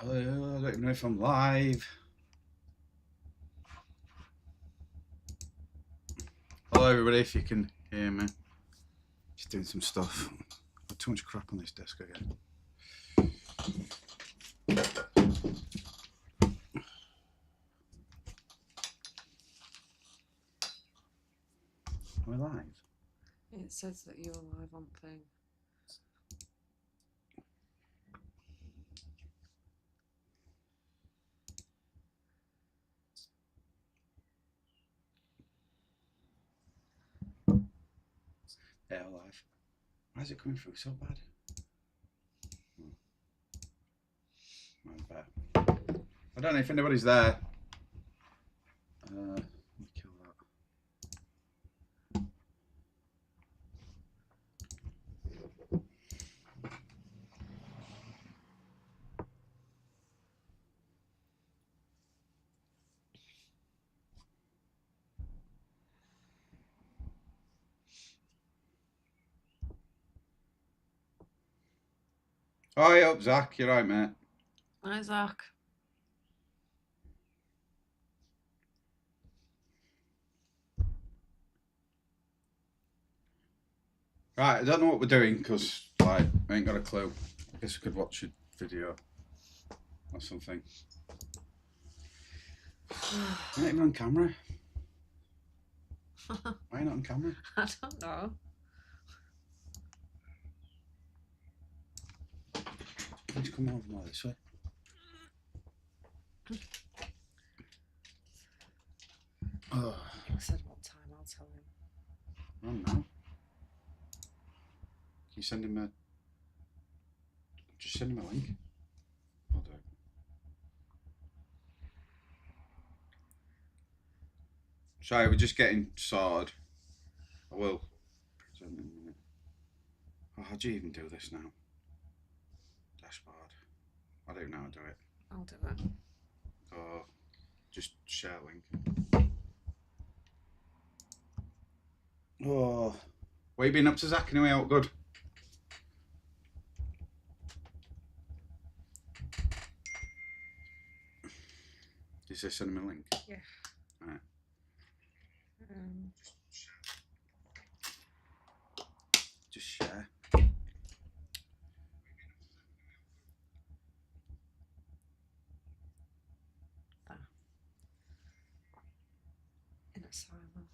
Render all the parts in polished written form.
I don't even know if I'm live. Hello everybody, if you can hear me. Just doing some stuff. Got too much crap on this desk again. Am I live? It says that you're live on thing. Yeah, live. Why is it coming through so bad? Mine's better. I don't know if anybody's there. Let me kill that. Oh, yeah, up, Zach. You're right, mate. Hi, Zach. Right, I don't know what we're doing because I ain't got a clue. I guess we could watch a video or something. You're not even on camera. Why are you not on camera? I don't know. Let's come over more this way. Oh. He said what time, I'll tell him. I don't know. Can you send him a... Just send him a link. I'll do it. Sorry, we're just getting sorted. I will present in a minute. Oh, how do you even do this now? Dashboard. I don't know how to do it. I'll do it. Oh, just share link. Oh, what have you been up to, Zach? Anyway, all good? Did you say send him a link? Yeah. Alright. Just share. In asylum.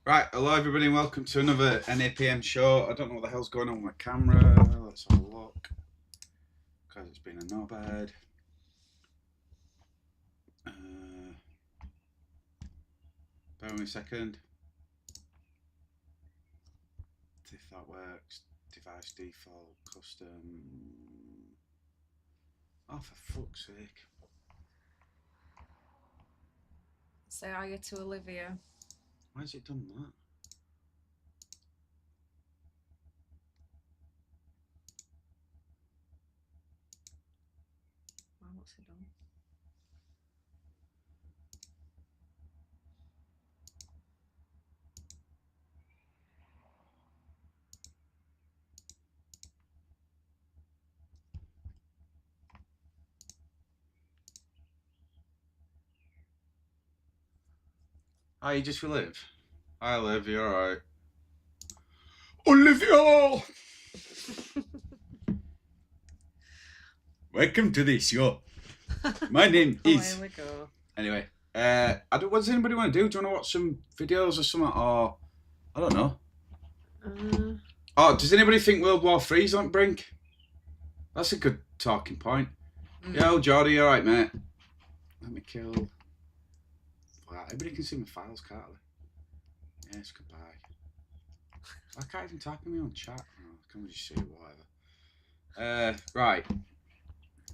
Right, hello everybody and welcome to another NAPM show. I don't know what the hell's going on with my camera. Let's have a look. Because it's been a knobhead. Bear with me a second. If that works. Device default, custom. Oh, for fuck's sake. Say hiya to Olivia. Why has it done that? Wow, what's it done? Oh, you just Liv? Hi, Liv, you alright? Olivia! Welcome to the show. My name is... Here we go. Anyway, what does anybody want to do? Do you want to watch some videos or something? Or, I don't know. Oh, does anybody think World War III's on brink? That's a good talking point. Yo, Jordy, you alright, mate? Let me kill... Wow, everybody can see my files, can't they? Yes, goodbye. I can't even type in my own chat. Oh, can we just see it, whatever. Right.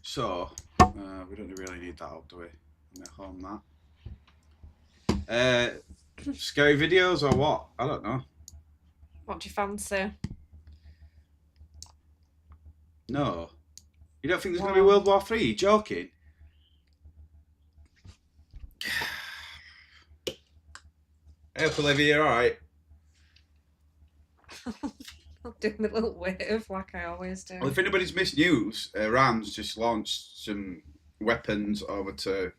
So, we don't really need that up, do we? I'm gonna home that. Scary videos or what? I don't know. What do you fancy? No. You don't think there's going to be World War III? You joking? Hey, Olivia, you alright? I'll do my little wave like I always do. Well, if anybody's missed news, Iran's just launched some weapons over to.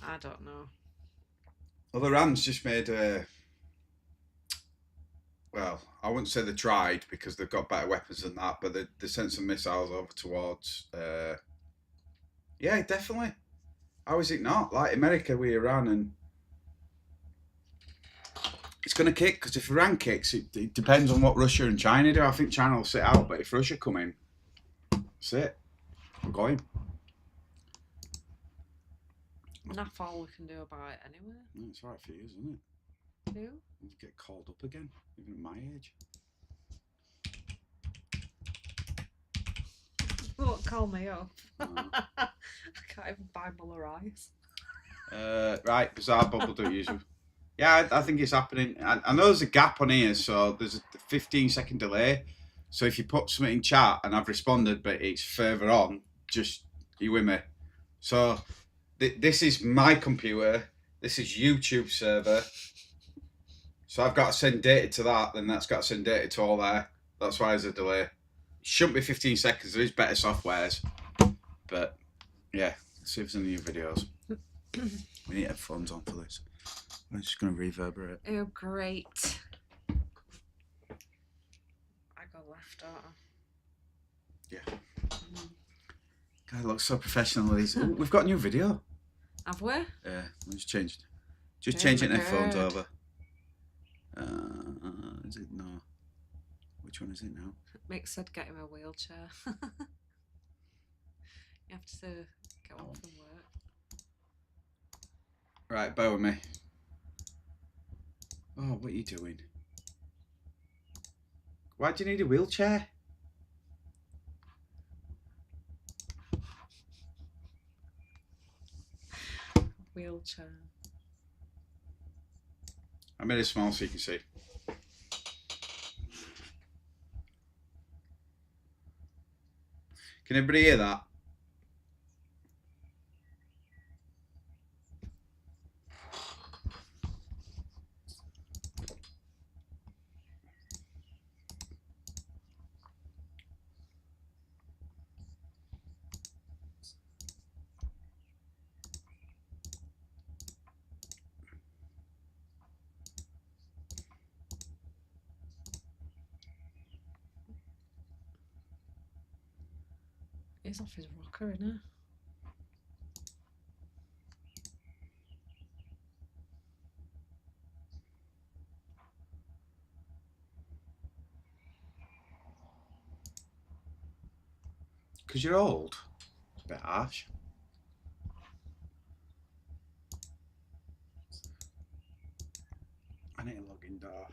I don't know. Well, Iran's just made a. Well, I wouldn't say they tried because they've got better weapons than that, but they sent some missiles over towards. Yeah, definitely. How is it not? Like America with Iran, and it's going to kick, because if Iran kicks, it depends on what Russia and China do. I think China will sit out, but if Russia come in, that's it. We're going. And that's all we can do about it anyway. No, it's alright for you, isn't it? Who? You get called up again, even at my age. Won't call me up. No. I can't even buy Muller Eyes. Right, bizarre bubble don't usually. Yeah, I think it's happening. I know there's a gap on here, so there's a 15-second delay. So if you put something in chat and I've responded, but it's further on, just you with me. So this is my computer. This is YouTube server. So I've got to send data to that, then that's got to send data to all there. That's why there's a delay. It shouldn't be 15 seconds. There is better softwares, but yeah. Let's see if there's any new videos. We need headphones on for this. I'm just going to reverberate. Oh, great. I go left, don't I? Yeah. God, it looks so professional. We've got a new video. Have we? Yeah, we just changed. Just Oh changing my headphones God. over. Is it? No. Which one is it now? Mick said get him a wheelchair. You have to get one from work. Right, bear with me. Oh, what are you doing? Why do you need a wheelchair? Wheelchair. I made it small so you can see. Can everybody hear that? He's off his rocker, isn't he? Because you're old. It's a bit harsh. I need a login door.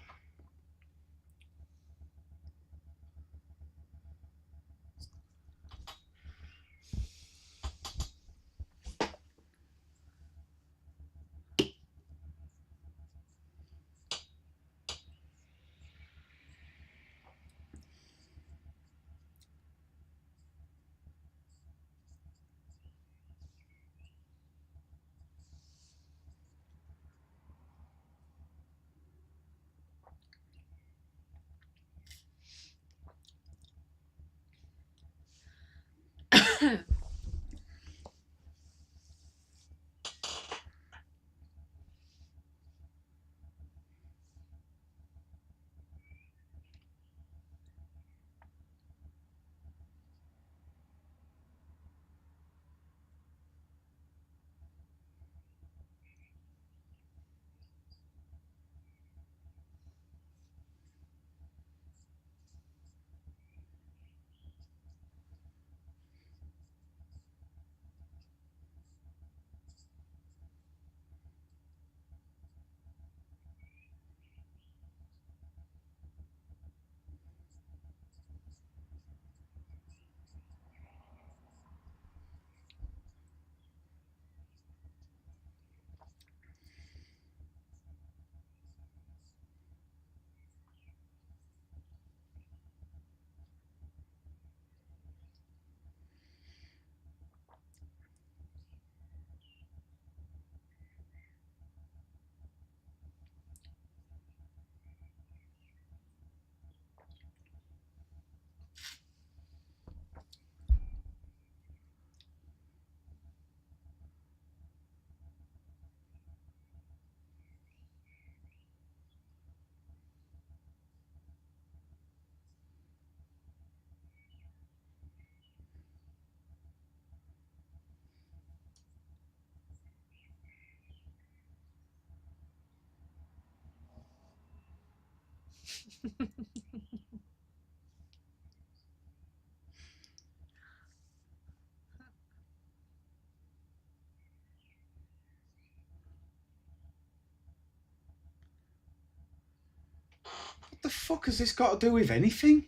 What the fuck has this got to do with anything?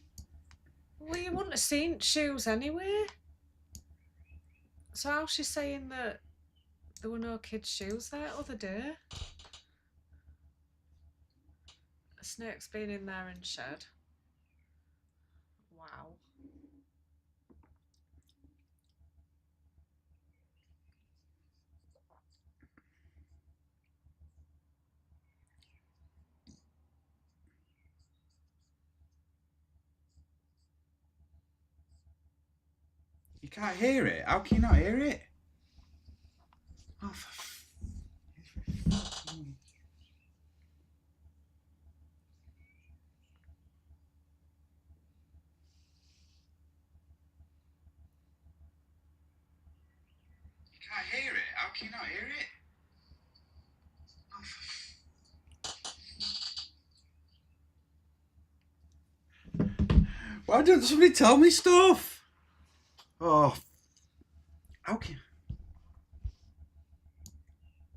Well, you wouldn't have seen shoes anyway. So how's she saying that there were no kids' shoes there other day? A snake's been in there and shed. Wow. You can't hear it? How can you not hear it? Oh, you can't hear it? How can you not hear it? Why don't somebody tell me stuff? Oh, how can...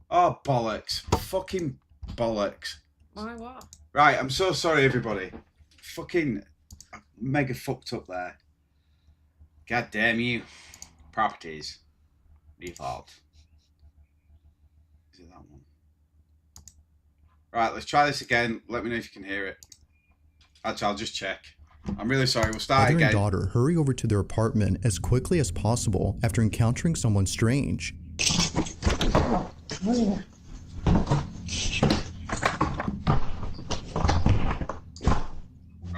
Oh, bollocks. Fucking bollocks. Why what? Right, I'm so sorry, everybody. Fucking mega fucked up there. God damn you. Properties. Default. Is it that one? Right, let's try this again. Let me know if you can hear it. Actually, I'll just check. I'm really sorry. We'll start Mother again. and daughter hurry over to their apartment as quickly as possible after encountering someone strange.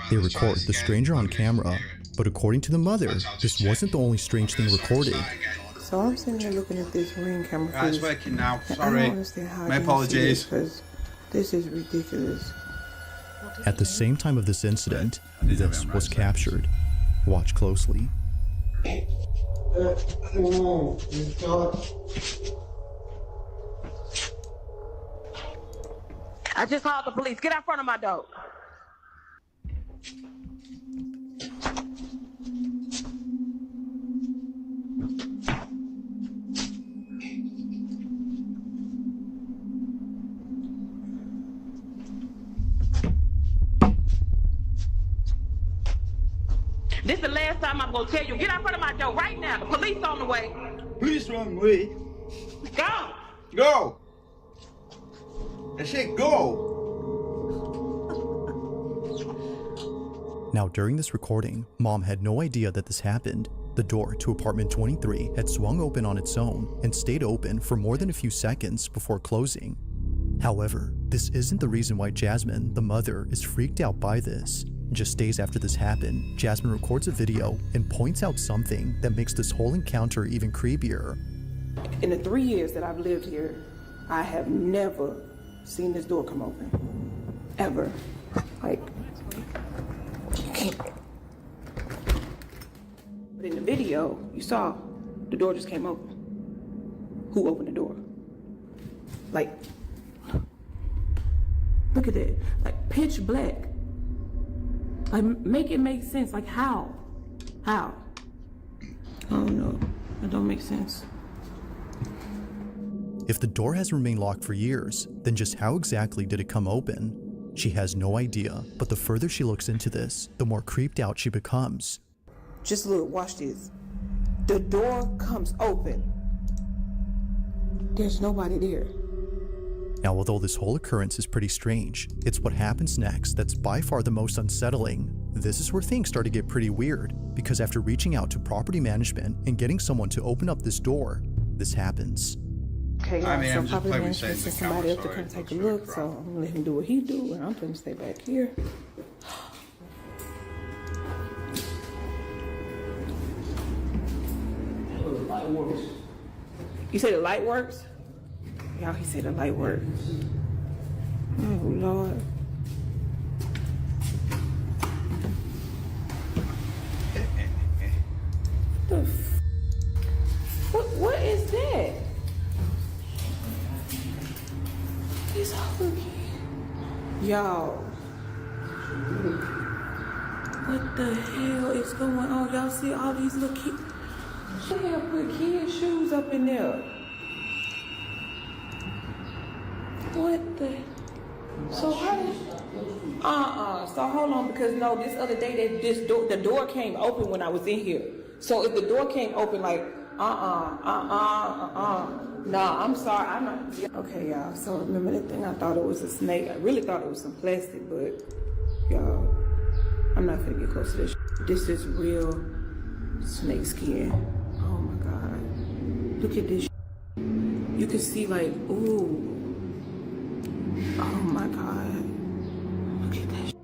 They record the stranger on camera, but according to the mother, this wasn't the only strange thing recorded. So I'm sitting here looking at this ring camera. Right, it's working now. I Sorry. don't understand how My apologies. Because this is ridiculous. At the same time of this incident, this was captured. Watch closely. I just called the police. Get out front of my door. This is the last time I'm gonna tell you. Get out front of my door right now. The police on the way. Police wrong way. Go. Go. I said go. Now, during this recording, Mom had no idea that this happened. The door to apartment 23 had swung open on its own and stayed open for more than a few seconds before closing. However, this isn't the reason why Jasmine, the mother, is freaked out by this. Just days after this happened, Jasmine records a video and points out something that makes this whole encounter even creepier. In the 3 years that I've lived here, I have never seen this door come open. Ever. Like, you can't. But in the video, you saw the door just came open. Who opened the door? Like, look at that. Like, pitch black. Like, make it make sense. Like, how? How? I don't know. It don't make sense. If the door has remained locked for years, then just how exactly did it come open? She has no idea, but the further she looks into this, the more creeped out she becomes. Just look, watch this. The door comes open. There's nobody there. Now, although this whole occurrence is pretty strange, it's what happens next that's by far the most unsettling. This is where things start to get pretty weird, because after reaching out to property management and getting someone to open up this door, this happens. Okay, I mean, so I'm just property playing with management saying sent the somebody camera, up to sorry, come take a looks look, really so I'm gonna let him do what he do, and I'm gonna stay back here. You say the light works? Y'all, he said the light works. Oh, Lord. What is that? It's hungry. Y'all. the hell is going on? Y'all see all these little kids? She had put kids' shoes up in there. What the? So how did? So hold on, because no, this other day that the door came open when I was in here. So if the door came open, like, Nah, I'm sorry, I'm not. Okay, y'all. So remember that thing? I thought it was a snake. I really thought it was some plastic, but y'all, I'm not gonna get close to this. This is real snake skin. Oh my God! Look at this. You can see like, ooh. Oh my God! Look at that.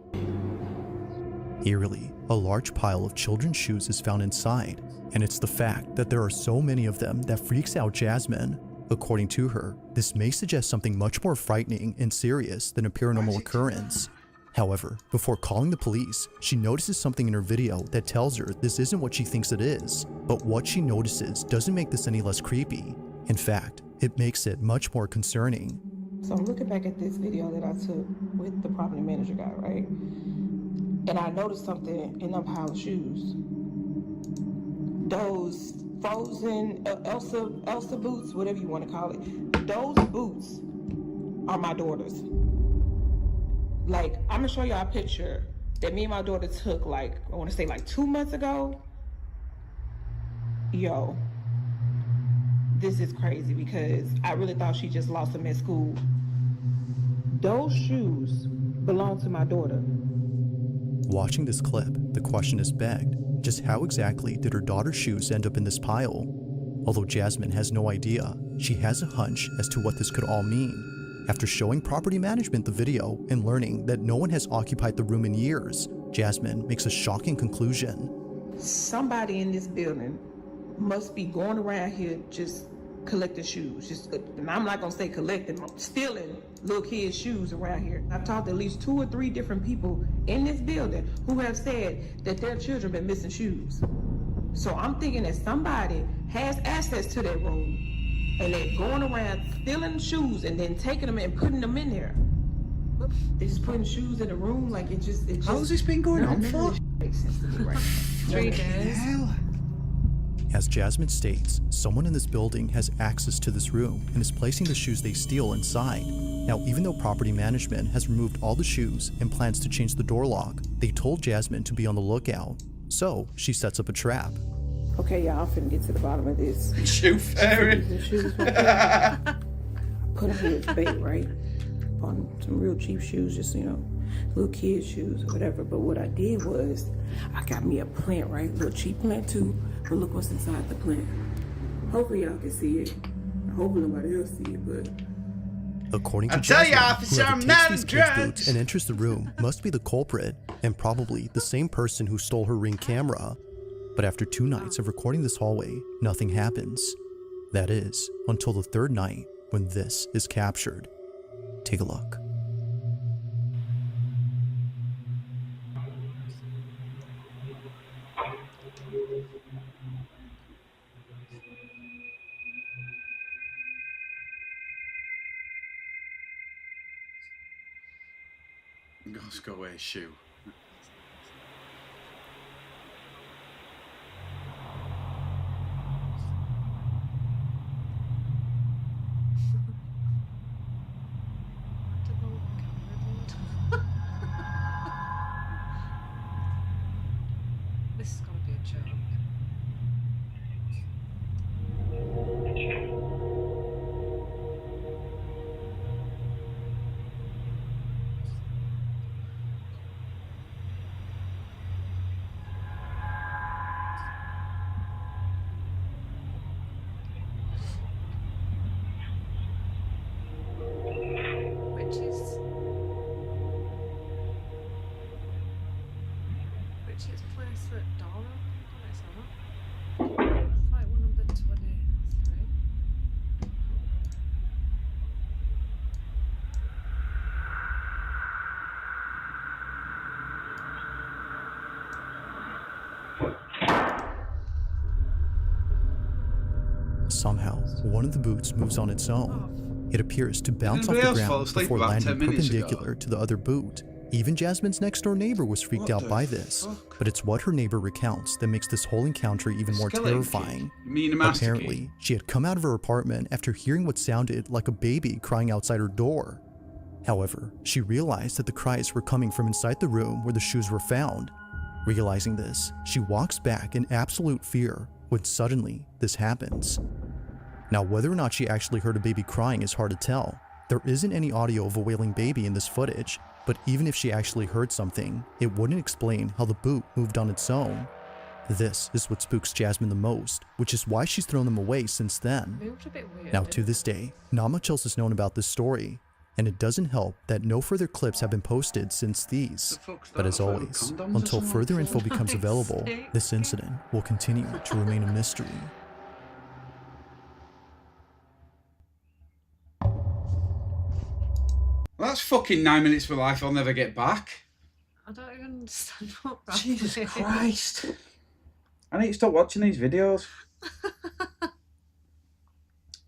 Eerily, a large pile of children's shoes is found inside, and it's the fact that there are so many of them that freaks out Jasmine. According to her, this may suggest something much more frightening and serious than a paranormal occurrence. However, before calling the police, she notices something in her video that tells her this isn't what she thinks it is, but what she notices doesn't make this any less creepy. In fact, it makes it much more concerning. So I'm looking back at this video that I took with the property manager guy, right? And I noticed something in that pile of shoes. Those frozen Elsa boots, whatever you want to call it. Those boots are my daughter's. Like, I'm gonna show y'all a picture that me and my daughter took, like, I want to say like 2 months ago. Yo, this is crazy because I really thought she just lost them at school. Those shoes belong to my daughter. Watching this clip, the question is begged, just how exactly did her daughter's shoes end up in this pile? Although Jasmine has no idea, she has a hunch as to what this could all mean. After showing property management the video and learning that no one has occupied the room in years, Jasmine makes a shocking conclusion. Somebody in this building must be going around here just collecting shoes. And I'm not gonna say collecting, stealing little kids' shoes around here. I've talked to at least 2 or 3 different people in this building who have said that their children been missing shoes. So I'm thinking that somebody has access to that room and they're going around stealing shoes and then taking them and putting them in there. They're just putting shoes in the room, like it just. How's this been going on for? Makes sense to me right now. 3 days. Hell. As Jasmine states, someone in this building has access to this room and is placing the shoes they steal inside. Now, even though property management has removed all the shoes and plans to change the door lock, they told Jasmine to be on the lookout. So, she sets up a trap. Okay, y'all, I'm finna get to the bottom of this. Shoe fairy. The shoes right there. Put them here as bait, right? On some real cheap shoes, just, little kids' shoes or whatever. But what I did was, I got me a plant, right? Little cheap plant too. But look what's inside the plant. Hopefully y'all can see it. I hope nobody else see it, but... According to I tell Jasmine, ya, officer, whoever I'm takes not these a kids' drug. boots and enters the room must be the culprit, and probably the same person who stole her Ring camera. But after 2 nights of recording this hallway, nothing happens. That is, until the 3rd night, when this is captured. Take a look. Let's go away, shoe. This has got to be a joke. Witch's place at Dora? What is that? Flight 123. Somehow, one of the boots moves on its own. It appears to bounce off Anybody the else fall ground asleep before about landing 10 minutes ago? perpendicular to the other boot. Even Jasmine's next door neighbor was freaked What out the by this, fuck? but it's what her neighbor recounts that makes this whole encounter even more Skeleton terrifying. kid? You mean a master key? Apparently, she had come out of her apartment after hearing what sounded like a baby crying outside her door. However, she realized that the cries were coming from inside the room where the shoes were found. Realizing this, she walks back in absolute fear when suddenly this happens. Now, whether or not she actually heard a baby crying is hard to tell. There isn't any audio of a wailing baby in this footage, but even if she actually heard something, it wouldn't explain how the boot moved on its own. This is what spooks Jasmine the most, which is why she's thrown them away since then. Moved a bit weird. Now, to this day, not much else is known about this story, and it doesn't help that no further clips have been posted since these. But as always, until further info becomes available, this incident will continue to remain a mystery. Well, that's fucking 9 minutes of my life I'll never get back. I don't even understand what that Jesus is. Christ. I need to stop watching these videos.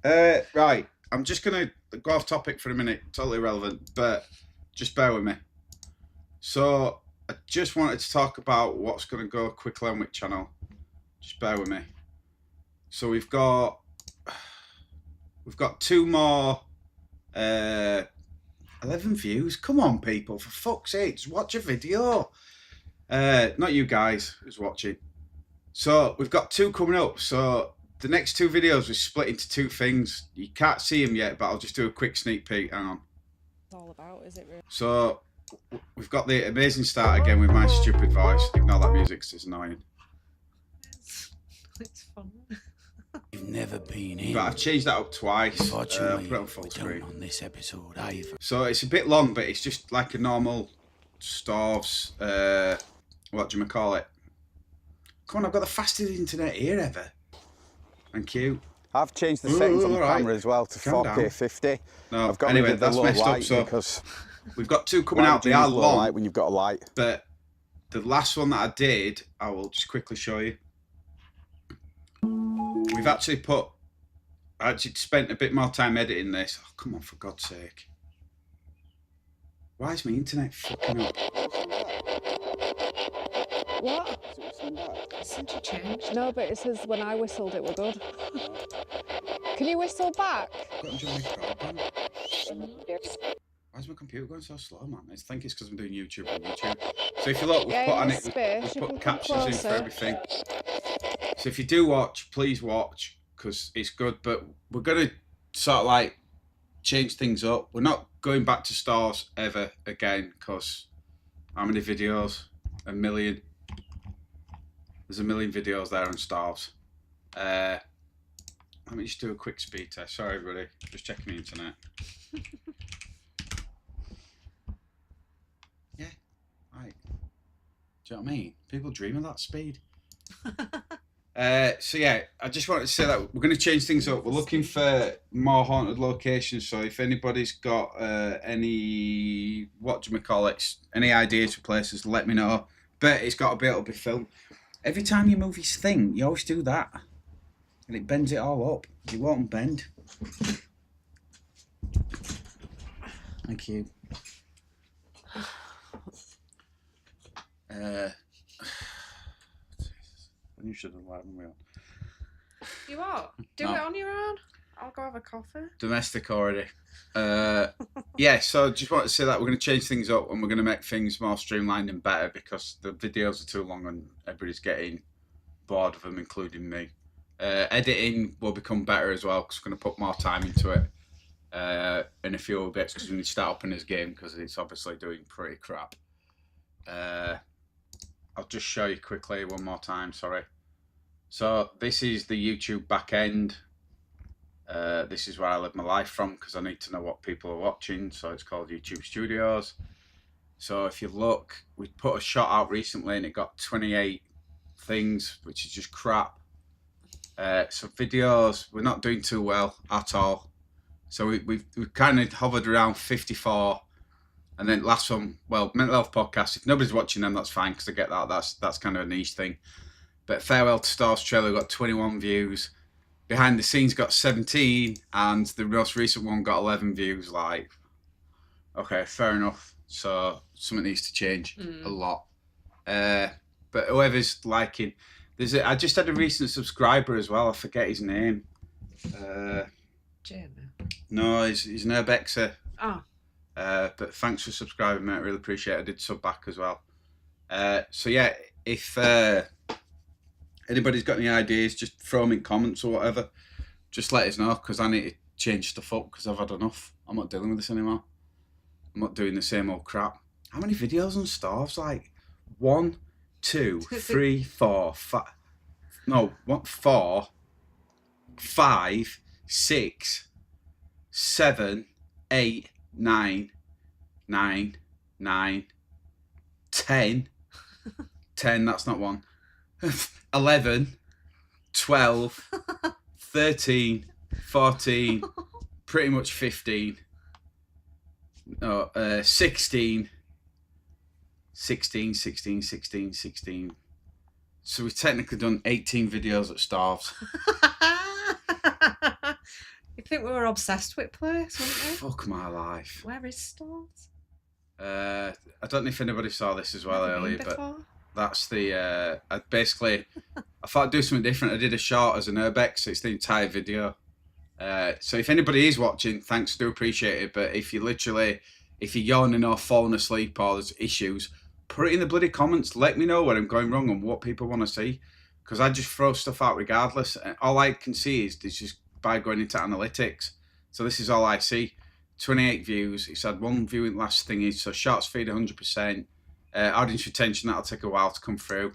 Right, I'm just going to go off topic for a minute, totally irrelevant, but just bear with me. So, I just wanted to talk about what's going to go quickly on which channel. Just bear with me. So we've got 2 more 11 views. Come on, people, for fuck's sake, just watch a video. Not you guys who's watching. So we've got 2 coming up. So the next 2 videos are split into 2 things. You can't see them yet, but I'll just do a quick sneak peek. Hang on. It's all about, is it really? So we've got the amazing start again with my stupid voice. Ignore that music, 'cause it's annoying. It's fun. You've never been in. But I've changed that up twice. Unfortunately, put it on full we screen. don't on this episode either. So it's a bit long, but it's just like a normal Storves, what do you call it? Come on, I've got the fastest internet here ever. Thank you. I've changed the settings on the alright. camera as well to Calm 4K down. 50. No, I've got anyway, rid of the that's low messed up. light So because we've got 2 coming why out. would you They are use low light long, when you've got a light. but the last one that I did, I will just quickly show you. We've actually spent a bit more time editing this. Oh, come on, for God's sake. Why is my internet fucking up? What? It seemed to change. No, but it says when I whistled it were good. Can you whistle back? Got into my broadband. Why is my computer going so slow, man? I think it's because I'm doing YouTube on YouTube. So if you look, we've Yeah, put in on this it, space, we've you put can come captions in for closer. everything. So if you do watch, please watch, because it's good. But we're gonna sort of like change things up. We're not going back to stars ever again, because how many videos? 1 million. There's 1 million videos there on stars. Let me just do a quick speed test. Sorry, everybody. Just checking the internet. Yeah, right. Do you know what I mean? People dream of that speed. So yeah, I just wanted to say that we're going to change things up. We're looking for more haunted locations. So if anybody's got any, any ideas for places, let me know. But it's got to be able to be filmed. Every time you move his thing, you always do that. And it bends it all up. It won't bend. Thank you. You should have let me on. You what? Do No. it on your own? I'll go have a coffee. Domestic already. Yeah, so just wanted to say that we're going to change things up and we're going to make things more streamlined and better because the videos are too long and everybody's getting bored of them, including me. Editing will become better as well because we're going to put more time into it in a few bits because we need to start up in this game because it's obviously doing pretty crap. I'll just show you quickly one more time, sorry. So this is the YouTube back end. This is where I live my life from because I need to know what people are watching. So it's called YouTube Studios. So if you look, we put a shot out recently and it got 28 things, which is just crap. So videos, we're not doing too well at all. So we've kind of hovered around 54. And then last one, well, mental health podcast. If nobody's watching them, that's fine because I get that. That's kind of a niche thing. But Farewell to Stars trailer got 21 views. Behind the Scenes got 17, and the most recent one got 11 views. Like, okay, fair enough. So something needs to change a lot. But whoever's liking, I just had a recent subscriber as well. I forget his name. Jamie. No, he's an Urbexer. Oh. But thanks for subscribing, mate. I really appreciate it. I did sub back as well. So yeah, if anybody's got any ideas, just throw them in comments or whatever. Just let us know, because I need to change stuff up, because I've had enough. I'm not dealing with this anymore. I'm not doing the same old crap. How many videos on starves? Like 1, 2, 3, 4, 5. No, what? 4, 5, 6, 7, 8, 9, 9, 9, 10. 10, that's not one. 11, 12, 13, 14, pretty much 15. No, 16. 16, 16, 16, 16. So we've technically done 18 videos at starves. You'd think we were obsessed with place, wouldn't you? Fuck my life. Where is Stars? I don't know if anybody saw this as well Never been earlier, but before. that's the I basically I thought I'd do something different. I did a short as an urbex, so it's the entire video. So if anybody is watching, thanks, do appreciate it. But if you're yawning or falling asleep or there's issues, put it in the bloody comments. Let me know where I'm going wrong and what people want to see, because I just throw stuff out regardless. And all I can see is just by going into analytics. So this is all I see. 28 views. It's had 1 viewing last thingy. So shorts feed 100%. Audience retention, that'll take a while to come through.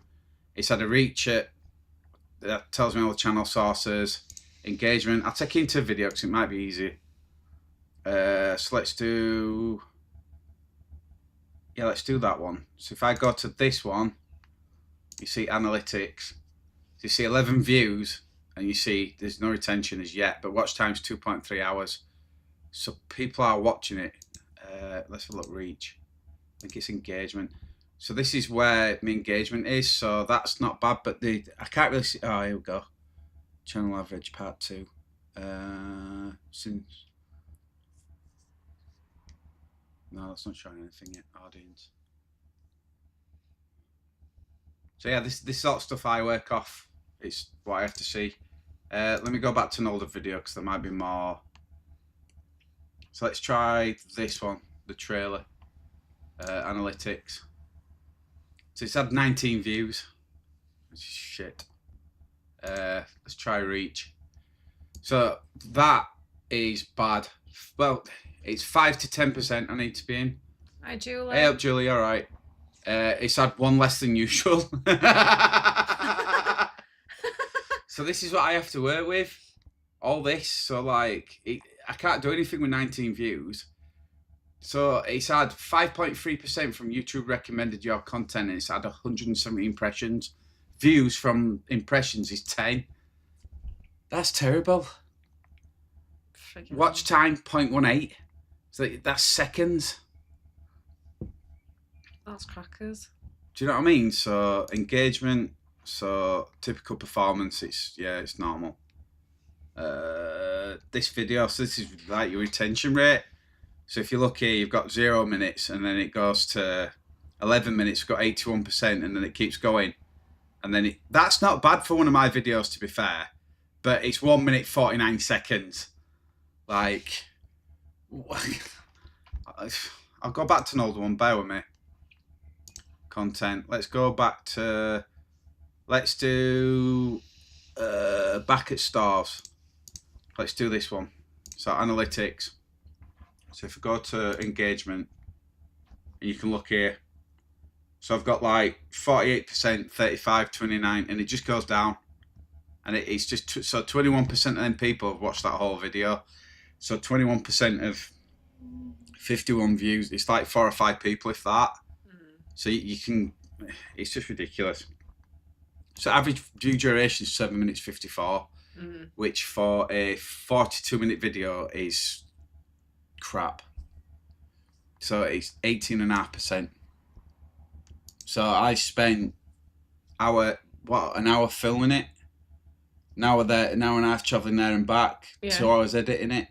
It's had a reach at, that tells me all the channel sources. Engagement, I'll take you into video because it might be easy. So let's do that one. So if I go to this one, you see analytics. You see 11 views, and you see there's no retention as yet, but watch time's 2.3 hours. So people are watching it. Let's have a look, reach. I think it's engagement. So this is where my engagement is. So that's not bad, but I can't really see. Oh, here we go. Channel average part 2. Since no, that's not showing anything yet. Audience. So yeah, this sort of stuff I work off. It's what I have to see. Let me go back to an older video because there might be more. So let's try this one, the trailer. Analytics. So it's had 19 views. Which is shit. Let's try reach. So that is bad. Well, it's 5 to 10% I need to be in. Hi, Julie. Hey up, Julie, alright. It's had 1 less than usual. So this is what I have to work with. All this. So like, I can't do anything with 19 views. So it's had 5.3% from YouTube recommended your content, and it's had 170 impressions. Views from impressions is 10. That's terrible. Watch time 0.18. So that's seconds. That's crackers. Do you know what I mean? So engagement, so typical performance, it's normal. This video, so this is like your retention rate. So if you look here, you've got 0 minutes, and then it goes to 11 minutes, you've got 81%, and then it keeps going. And then that's not bad for one of my videos, to be fair, but it's 1 minute 49 seconds. Like, I'll go back to an older one, bear with me. Content, let's go back to, let's do back at stars. Let's do this one. So analytics. So if I go to engagement, and you can look here. So I've got like 48%, 35, 29, and it just goes down. And it's just, so 21% of them people have watched that whole video. So 21% of 51 views, it's like 4 or 5 people, if that. So you can, it's just ridiculous. So average view duration is 7 minutes 54, which for a 42-minute video is crap. So it's 18.5%. So I spent an hour filming it, an hour and a half travelling there and back, 2 hours editing it,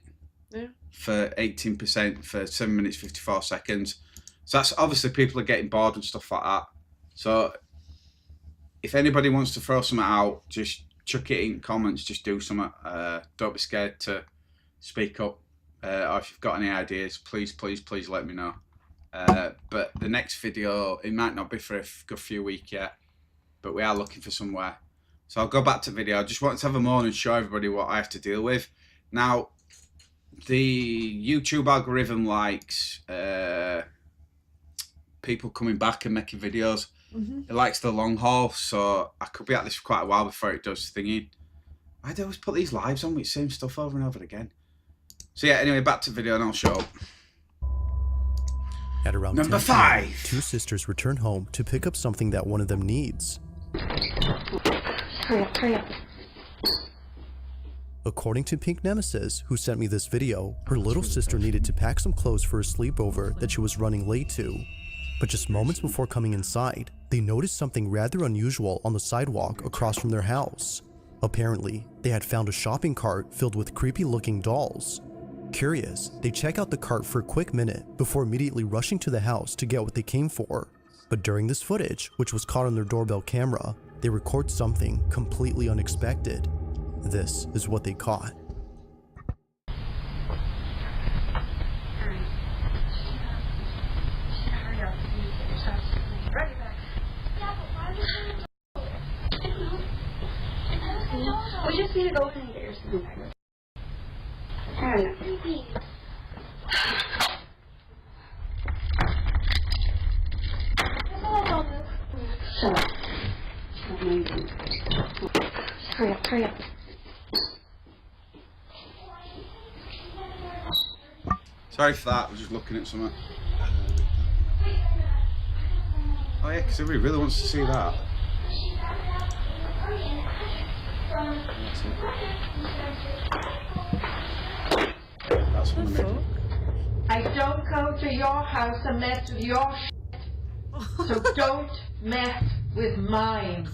for 18% for 7 minutes 54 seconds. So that's obviously people are getting bored and stuff like that. So if anybody wants to throw something out, just chuck it in comments, just do something. Don't be scared to speak up. Or if you've got any ideas, please let me know. But the next video, it might not be for a good few weeks yet, but we are looking for somewhere. So I'll go back to video. I just wanted to have a moment and show everybody what I have to deal with. Now, the YouTube algorithm likes people coming back and making videos. It likes the long haul, so I could be at this for quite a while before it does thingy. Why do I always put these lives on with the same stuff over and over again? So yeah, anyway, back to video and I'll show up. At around Number 10 5. PM, two sisters return home to pick up something that one of them needs. Hurry up. According to Pink Nemesis, who sent me this video, her little sister needed to pack some clothes for a sleepover that she was running late to. But just moments before coming inside, they noticed something rather unusual on the sidewalk across from their house. Apparently, they had found a shopping cart filled with creepy-looking dolls. Curious, they check out the cart for a quick minute before immediately rushing to the house to get what they came for. But during this footage, which was caught on their doorbell camera, they record something completely unexpected. This is what they caught. We just need to go in and get your sleep. Hurry up. Shut up. Hurry up. Sorry for that, I was just looking at something. Oh yeah, because everybody really wants to see that. That's one of them. I don't go to your house and mess with your shit, so don't mess with mine.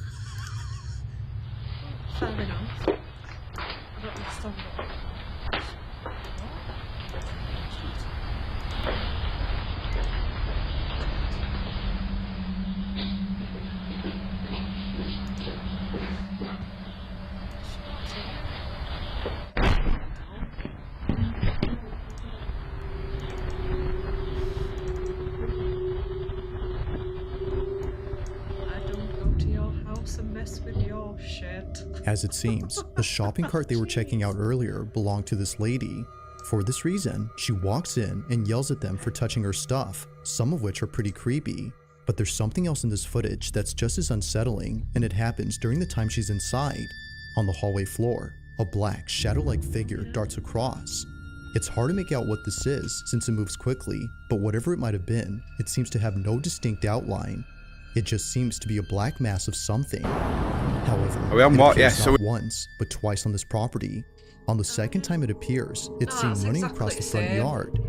Fair enough. I don't understand what. And mess with your shit. As it seems, the shopping cart they were checking out earlier belonged to this lady. For this reason, she walks in and yells at them for touching her stuff, some of which are pretty creepy. But there's something else in this footage that's just as unsettling, and it happens during the time she's inside. On the hallway floor, a black, shadow-like figure darts across. It's hard to make out what this is since it moves quickly, but whatever it might have been, it seems to have no distinct outline. It just seems to be a black mass of something. However, Are we on it what? appears Yeah, so not once, but twice on this property. On the second time it appears, it's seen that's running exactly across the the front same. yard.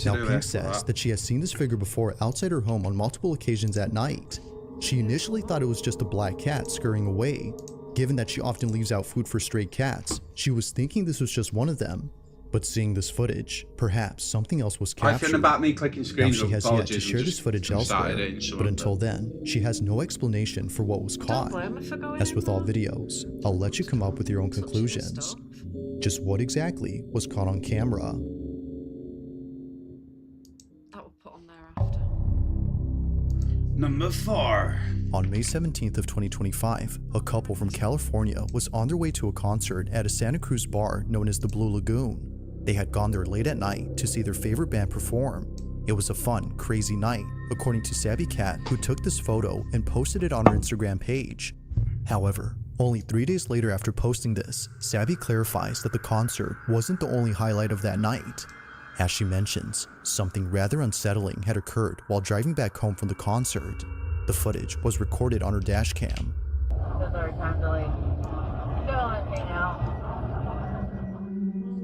Now Pink says that she has seen this figure before outside her home on multiple occasions at night. She initially thought it was just a black cat scurrying away. Given that she often leaves out food for stray cats, she was thinking this was just one of them. But seeing this footage, perhaps something else was captured. Everything about me clicking Now screens. she has yet to share this footage elsewhere, but until then. then, she has no explanation for what was Don't caught. blame her for going As with all in videos, I'll let you come up with your own there. Touching conclusions. stuff. Just what exactly was caught on camera? That will put on there after. Number 4. On May 17th of 2025, a couple from California was on their way to a concert at a Santa Cruz bar known as the Blue Lagoon. They had gone there late at night to see their favorite band perform. It was a fun, crazy night, according to Savvy Cat, who took this photo and posted it on her Instagram page. However, only 3 days later after posting this, Savvy clarifies that the concert wasn't the only highlight of that night. As she mentions, something rather unsettling had occurred while driving back home from the concert. The footage was recorded on her dash cam.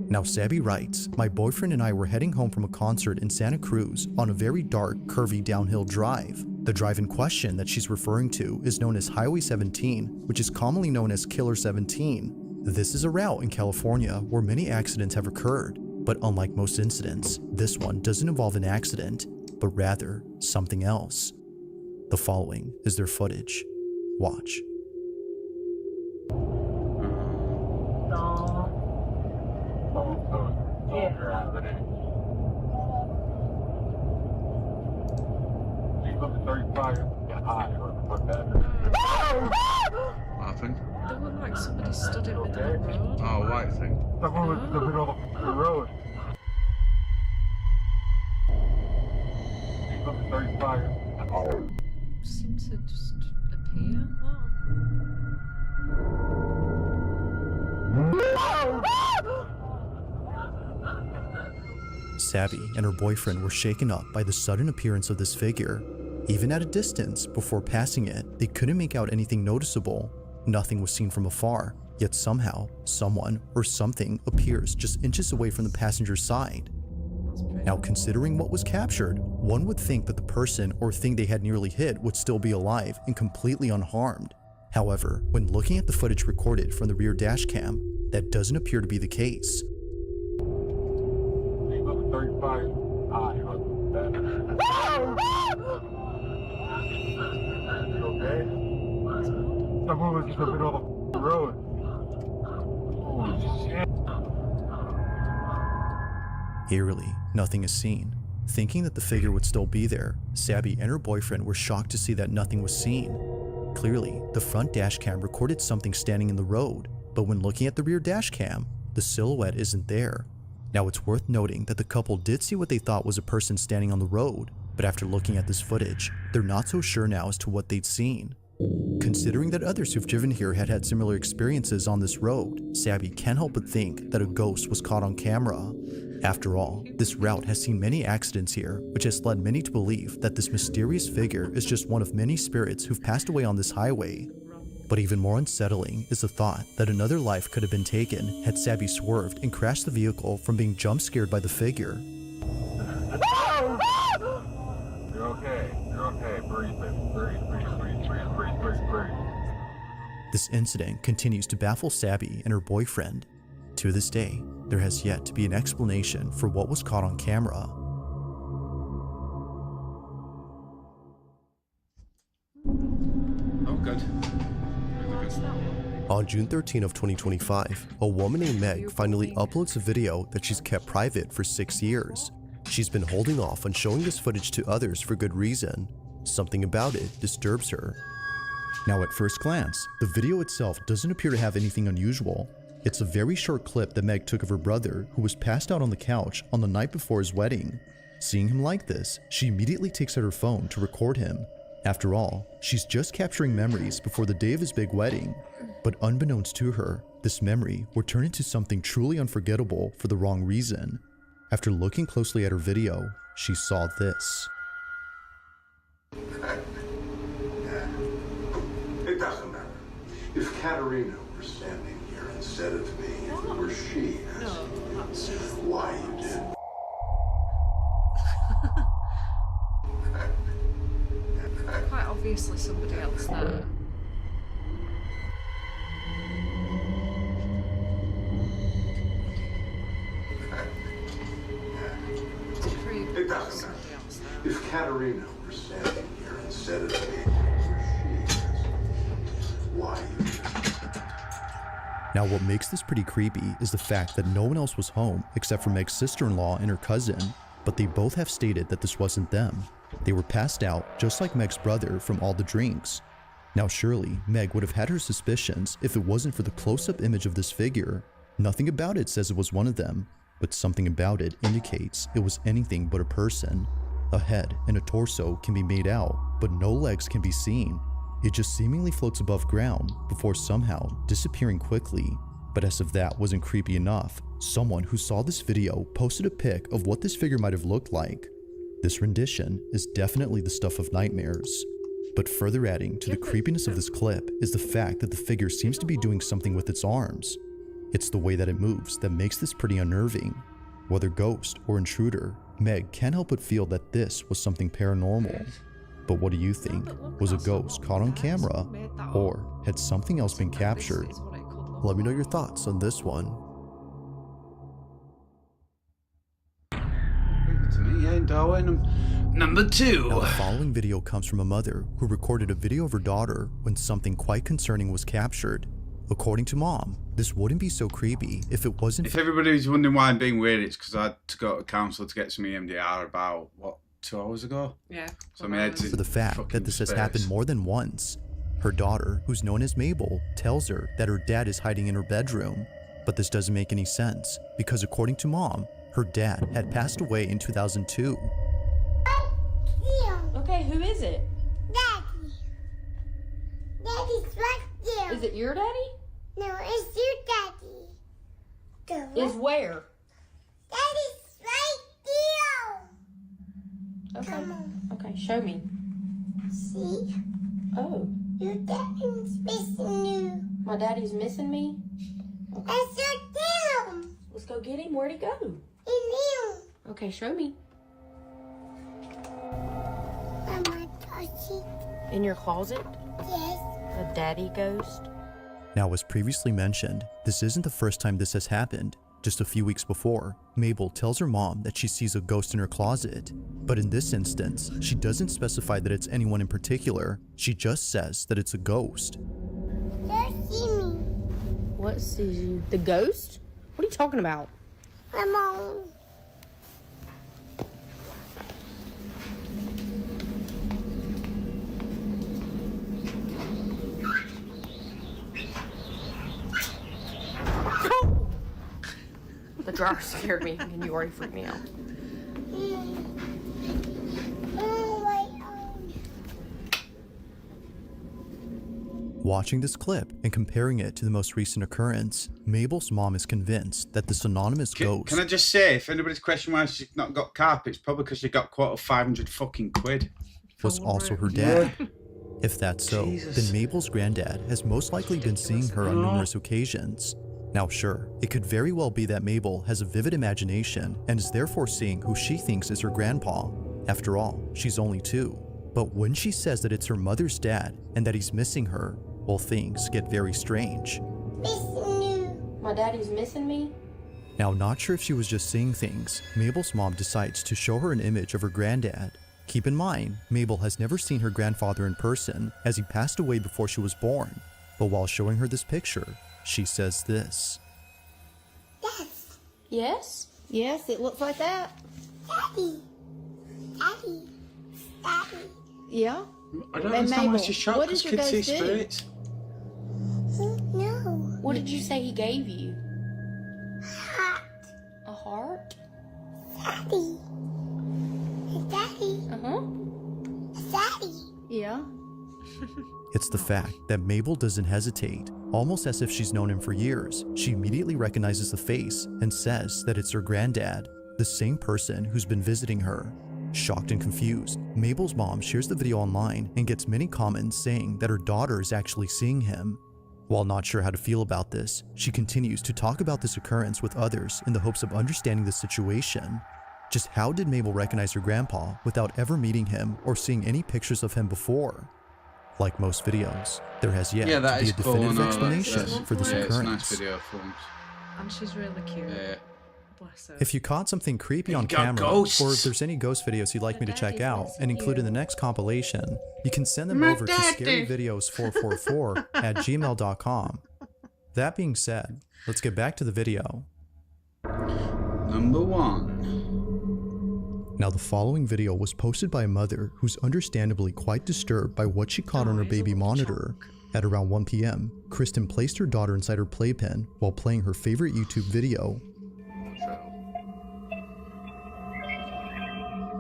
Now Savvy writes, my boyfriend and I were heading home from a concert in Santa Cruz on a very dark, curvy downhill drive. The drive in question that she's referring to is known as Highway 17, which is commonly known as Killer 17. This is a route in California where many accidents have occurred, but unlike most incidents, this one doesn't involve an accident. but rather something else. The following is their footage. Watch. Laughing. There was like somebody stood in the middle of the road. Oh, white thing. Someone was in the middle of the road. He's on the 35. Seemed to just appear. Sabby and her boyfriend were shaken up by the sudden appearance of this figure. Even at a distance, before passing it, they couldn't make out anything noticeable. Nothing was seen from afar, yet somehow, someone or something appears just inches away from the passenger's side. Now, considering what was captured, one would think that the person or thing they had nearly hit would still be alive and completely unharmed. However, when looking at the footage recorded from the rear dash cam, that doesn't appear to be the case. Someone was in the middle of the road. Holy shit. Eerily, nothing is seen. Thinking that the figure would still be there, Sabby and her boyfriend were shocked to see that nothing was seen. Clearly, the front dash cam recorded something standing in the road, but when looking at the rear dash cam, the silhouette isn't there. Now, it's worth noting that the couple did see what they thought was a person standing on the road, but after looking at this footage, they're not so sure now as to what they'd seen. Considering that others who've driven here had similar experiences on this road, Sabby can't help but think that a ghost was caught on camera. After all, this route has seen many accidents here, which has led many to believe that this mysterious figure is just one of many spirits who've passed away on this highway. But even more unsettling is the thought that another life could have been taken had Sabby swerved and crashed the vehicle from being jump scared by the figure. You're okay. You're okay. Breathe, baby. Breathe. This incident continues to baffle Sabby and her boyfriend. To this day, there has yet to be an explanation for what was caught on camera. Oh, good. On June 13 of 2025, a woman named Meg finally uploads a video that she's kept private for 6 years. She's been holding off on showing this footage to others for good reason. Something about it disturbs her. Now, at first glance, the video itself doesn't appear to have anything unusual. It's a very short clip that Meg took of her brother, who was passed out on the couch on the night before his wedding. Seeing him like this, she immediately takes out her phone to record him. After all, she's just capturing memories before the day of his big wedding. But unbeknownst to her, this memory would turn into something truly unforgettable for the wrong reason. After looking closely at her video, she saw this. It doesn't matter. If Katerina were standing here instead of me, if it were she, why you did. Quite obviously somebody else there. It doesn't matter. If Katerina were standing here instead of me, if it were she, why you did. Now, what makes this pretty creepy is the fact that no one else was home except for Meg's sister-in-law and her cousin, but they both have stated that this wasn't them. They were passed out just like Meg's brother from all the drinks. Now, surely Meg would have had her suspicions if it wasn't for the close-up image of this figure. Nothing about it says it was one of them, but something about it indicates it was anything but a person. A head and a torso can be made out, but no legs can be seen. It just seemingly floats above ground before somehow disappearing quickly. But as if that wasn't creepy enough, someone who saw this video posted a pic of what this figure might have looked like. This rendition is definitely the stuff of nightmares. But further adding to the creepiness of this clip is the fact that the figure seems to be doing something with its arms. It's the way that it moves that makes this pretty unnerving. Whether ghost or intruder, Meg can't help but feel that this was something paranormal. But what do you think? Was a ghost caught on camera? Or had something else been captured? Let me know your thoughts on this one. To me, yeah, Darwin. Number 2. Now, the following video comes from a mother who recorded a video of her daughter when something quite concerning was captured. According to Mom, this wouldn't be so creepy if it wasn't. If everybody's wondering why I'm being weird, it's because I had to go to council to get some EMDR about, what, 2 hours ago? Yeah. So my head's for the fact that this has happened more than once. Her daughter, who's known as Mabel, tells her that her dad is hiding in her bedroom. But this doesn't make any sense, because according to Mom, her dad had passed away in 2002. Okay, who is it? Daddy. Daddy's right there. Is it your daddy? No, it's your daddy. Is where? Daddy's right there. Okay. Come on. Okay, show me. See? Oh. Your daddy's missing you. My daddy's missing me? Okay. That's your dad. Let's go get him. Where'd he go? In you. Okay, show me. Mama, touchy. In your closet? Yes. A daddy ghost? Now, as previously mentioned, this isn't the first time this has happened. Just a few weeks before, Mabel tells her mom that she sees a ghost in her closet. But in this instance, she doesn't specify that it's anyone in particular. She just says that it's a ghost. Just see me. What sees you? The ghost? What are you talking about? Come on. The dryer scared me, and you already freaked me out. Watching this clip and comparing it to the most recent occurrence, Mabel's mom is convinced that this anonymous ghost... Can I just say, if anybody's questioning why she's not got carpet, it's probably because she got quoted 500 fucking quid. ...was also her dad. If that's so, then Mabel's granddad has most likely been seeing her on numerous occasions. Now sure, it could very well be that Mabel has a vivid imagination and is therefore seeing who she thinks is her grandpa. After all, she's only 2. But when she says that it's her mother's dad and that he's missing her, well, things get very strange. Missing you. My daddy's missing me? Now, not sure if she was just seeing things, Mabel's mom decides to show her an image of her granddad. Keep in mind, Mabel has never seen her grandfather in person as he passed away before she was born. But while showing her this picture, she says this. Yes. Yes? Yes, it looks like that. Daddy. Daddy. Daddy. Yeah? I don't understand why she's shocked, because kids see spirits. No. What did you say he gave you? Heart. A heart? Daddy. Daddy. Uh-huh. Daddy. Yeah. It's the fact that Mabel doesn't hesitate. Almost as if she's known him for years, she immediately recognizes the face and says that it's her granddad, the same person who's been visiting her. Shocked and confused, Mabel's mom shares the video online and gets many comments saying that her daughter is actually seeing him. While not sure how to feel about this, she continues to talk about this occurrence with others in the hopes of understanding the situation. Just how did Mabel recognize her grandpa without ever meeting him or seeing any pictures of him before? Like most videos, there has yet to be a definitive explanation for this occurrence. It's a nice video filmed. And she's really cute. Bless her. If you caught something creepy on camera, or if there's any ghost videos you'd like me to check out and include in the next compilation, you can send them over to scaryvideos444@gmail.com. That being said, let's get back to the video. Number 1. Now, the following video was posted by a mother who's understandably quite disturbed by what she caught on her baby monitor. At around 1 p.m., Kristen placed her daughter inside her playpen while playing her favorite YouTube video.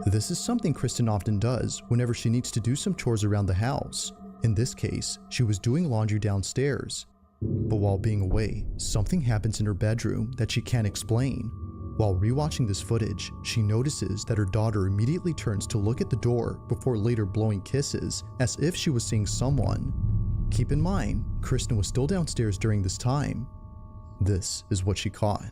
This is something Kristen often does whenever she needs to do some chores around the house. In this case, she was doing laundry downstairs. But while being away, something happens in her bedroom that she can't explain. While rewatching this footage, she notices that her daughter immediately turns to look at the door before later blowing kisses as if she was seeing someone. Keep in mind, Kristen was still downstairs during this time. This is what she caught.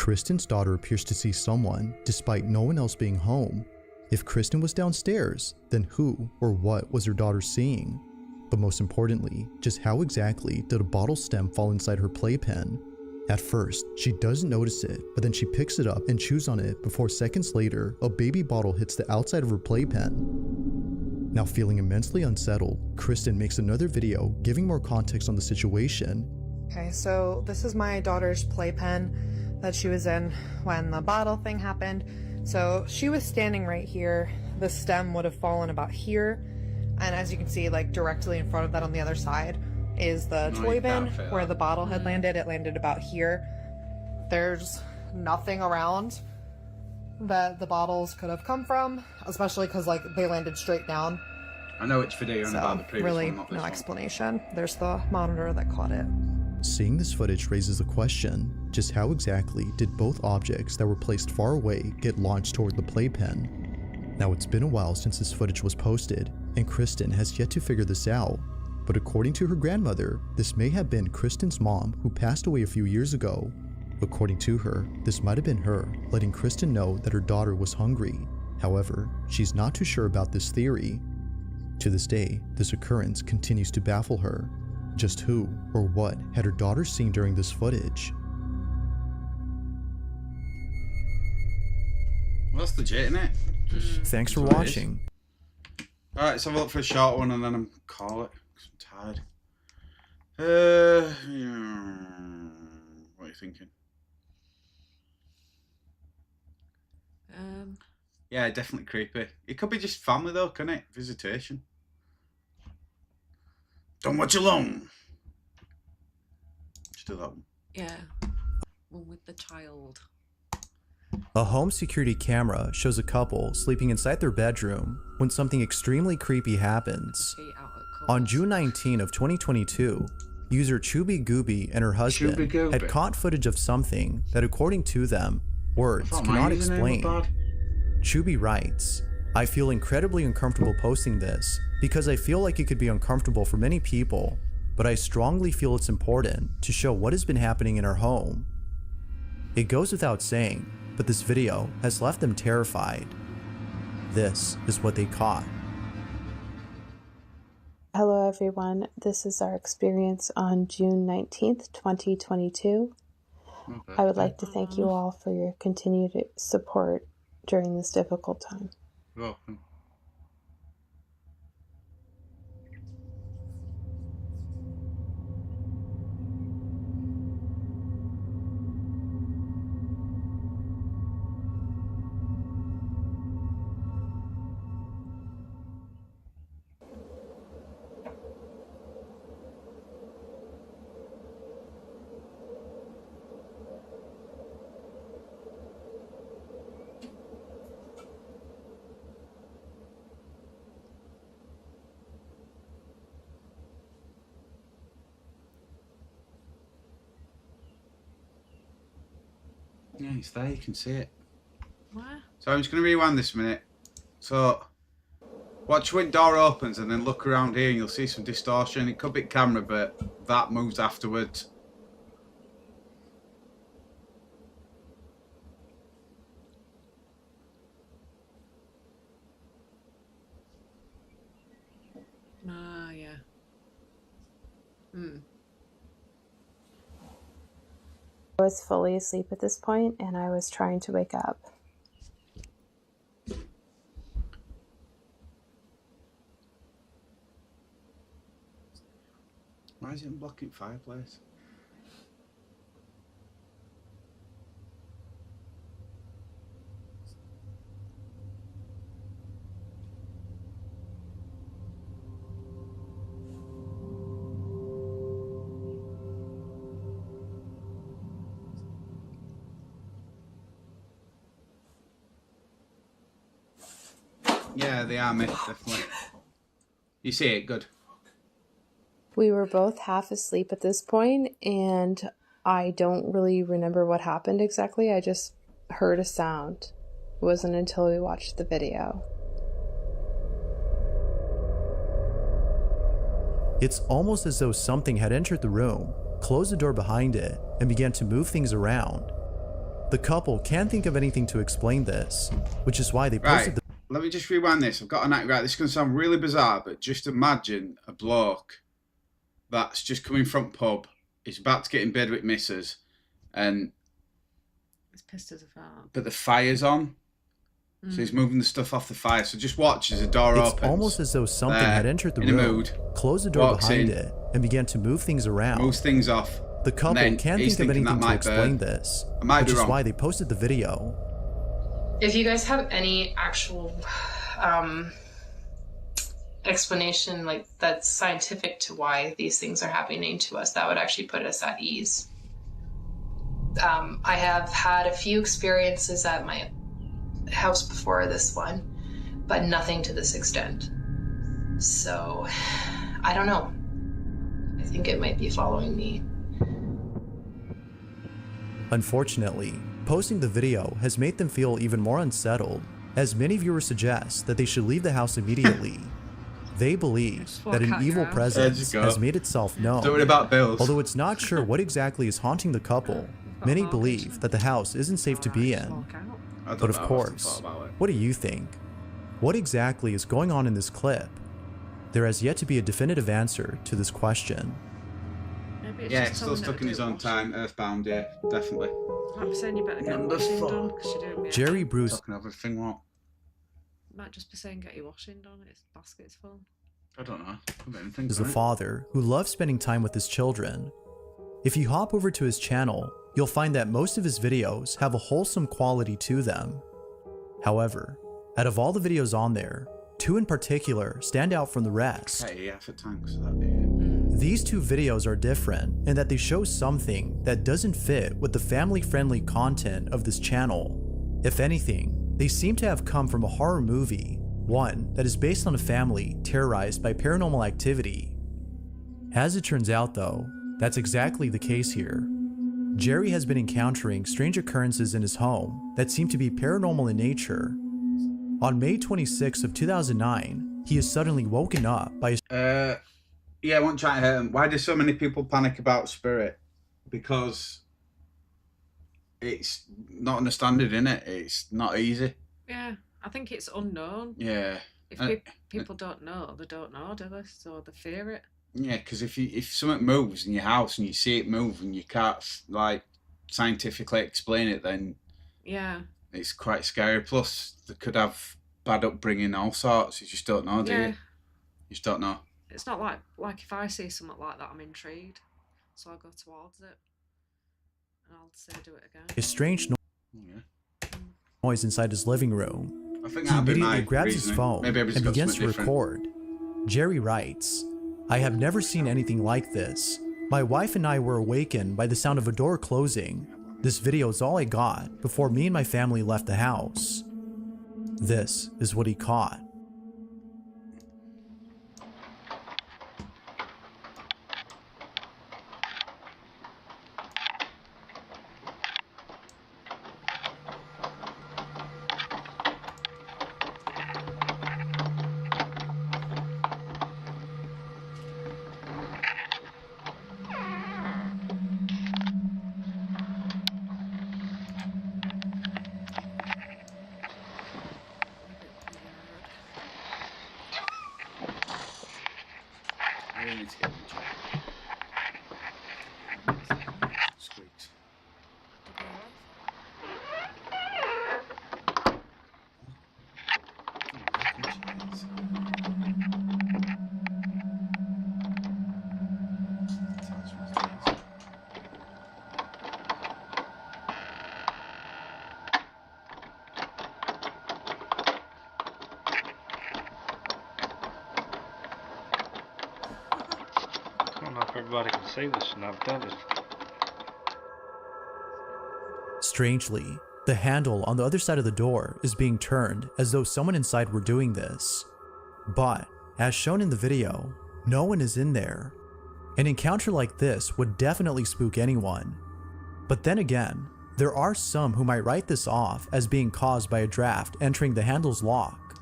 Kristen's daughter appears to see someone despite no one else being home. If Kristen was downstairs, then who or what was her daughter seeing? But most importantly, just how exactly did a bottle stem fall inside her playpen? At first, she doesn't notice it, but then she picks it up and chews on it before seconds later, a baby bottle hits the outside of her playpen. Now feeling immensely unsettled, Kristen makes another video giving more context on the situation. Okay, so this is my daughter's playpen that she was in when the bottle thing happened. So she was standing right here. The stem would have fallen about here. And as you can see, like directly in front of that on the other side is the toy bin where the bottle had landed. It landed about here. There's nothing around that the bottles could have come from, especially because like they landed straight down. I know which video and about the previous really one, not this no one. Explanation. There's the monitor that caught it. Seeing this footage raises the question, just how exactly did both objects that were placed far away get launched toward the playpen? Now it's been a while since this footage was posted, and Kristen has yet to figure this out. But according to her grandmother, this may have been Kristen's mom who passed away a few years ago. According to her, this might have been her letting Kristen know that her daughter was hungry. However, she's not too sure about this theory. To this day, this occurrence continues to baffle her. Just who or what had her daughter seen during this footage? Well, that's legit, isn't it? Thanks for watching. Alright, let's have a look for a short one and then I'm call it. 'Cause I'm tired. What are you thinking? Yeah, definitely creepy. It could be just family though, couldn't it? Visitation. Don't watch alone. Just do that one. Yeah. One with the child. A home security camera shows a couple sleeping inside their bedroom when something extremely creepy happens. On June 19 of 2022, user Chubby Gooby and her husband had caught footage of something that, according to them, words cannot explain. Chubby writes, "I feel incredibly uncomfortable posting this because I feel like it could be uncomfortable for many people, but I strongly feel it's important to show what has been happening in our home." It goes without saying, but this video has left them terrified. This is what they caught. Hello everyone, this is our experience on June 19th, 2022. I would like to thank you all for your continued support during this difficult time. You're welcome. Yeah, it's there, you can see it. Where? So I'm just going to rewind this a minute. So, watch when door opens and then look around here and you'll see some distortion. It could be camera, but that moves afterwards. Ah, yeah. I was fully asleep at this point and I was trying to wake up. Why is it unblocking fireplace? Yeah, they are myth, definitely. You see it, good. We were both half asleep at this point and I don't really remember what happened exactly. I just heard a sound. It wasn't until we watched the video. It's almost as though something had entered the room, closed the door behind it, and began to move things around. The couple can't think of anything to explain this, which is why they posted the... Let me just rewind this. I've got an act. Right, this is going to sound really bizarre, but just imagine a bloke that's just coming from pub. He's about to get in bed with missus, and It's pissed as a fart. but the fire's on. So he's moving the stuff off the fire. So just watch as the door opens. It's almost as though something had entered the in room, a mood, closed the door walks behind in, it, and began to move things around. moves things off. The couple then can't he's think of thinking that anything to might explain burn. this, I might which be is wrong. why they posted the video. If you guys have any actual explanation like that's scientific to why these things are happening to us, that would actually put us at ease. I have had a few experiences at my house before this one, but nothing to this extent. So, I don't know. I think it might be following me. Unfortunately, posting the video has made them feel even more unsettled, as many viewers suggest that they should leave the house immediately. They believe that an evil presence has made itself known. Don't worry about bills. Although it's not sure what exactly is haunting the couple, many believe that the house isn't safe to be in. But of course, what do you think? What exactly is going on in this clip? There has yet to be a definitive answer to this question. Yeah, it's still stuck in his own time. Earthbound, yeah, definitely. I'm saying you better get your washing done because you're doing me. Jerry Bruce. Talking everything, what? Might just be saying get your washing done. His basket's full. I don't know. Anything, is a father who loves spending time with his children. If you hop over to his channel, you'll find that most of his videos have a wholesome quality to them. However, out of all the videos on there, two in particular stand out from the rest. Okay, yeah, for tanks, that, yeah. These two videos are different in that they show something that doesn't fit with the family-friendly content of this channel. If anything, they seem to have come from a horror movie, one that is based on a family terrorized by paranormal activity. As it turns out though, that's exactly the case here. Jerry has been encountering strange occurrences in his home that seem to be paranormal in nature. On May 26th of 2009, he is suddenly woken up by his... Yeah, I won't try to hurt him. Why do so many people panic about spirit? Because it's not understanding, innit? It's not easy. Yeah, I think it's unknown. Yeah. If people don't know, they don't know, do they? So they fear it. Yeah, because if something moves in your house and you see it move and you can't like scientifically explain it, then yeah, it's quite scary. Plus, they could have bad upbringing, all sorts. You just don't know, do you? You just don't know. It's not like if I see something like that, I'm intrigued, so I go towards it, and I'll say do it again. A strange noise inside his living room. I think he immediately grabs his phone and begins to different. record. Jerry writes, "I have never seen anything like this. My wife and I were awakened by the sound of a door closing. This video is all I got before me and my family left the house." This is what he caught. Everybody can see this and I've done it. Strangely, the handle on the other side of the door is being turned as though someone inside were doing this. But, as shown in the video, no one is in there. An encounter like this would definitely spook anyone. But then again, there are some who might write this off as being caused by a draft entering the handle's lock.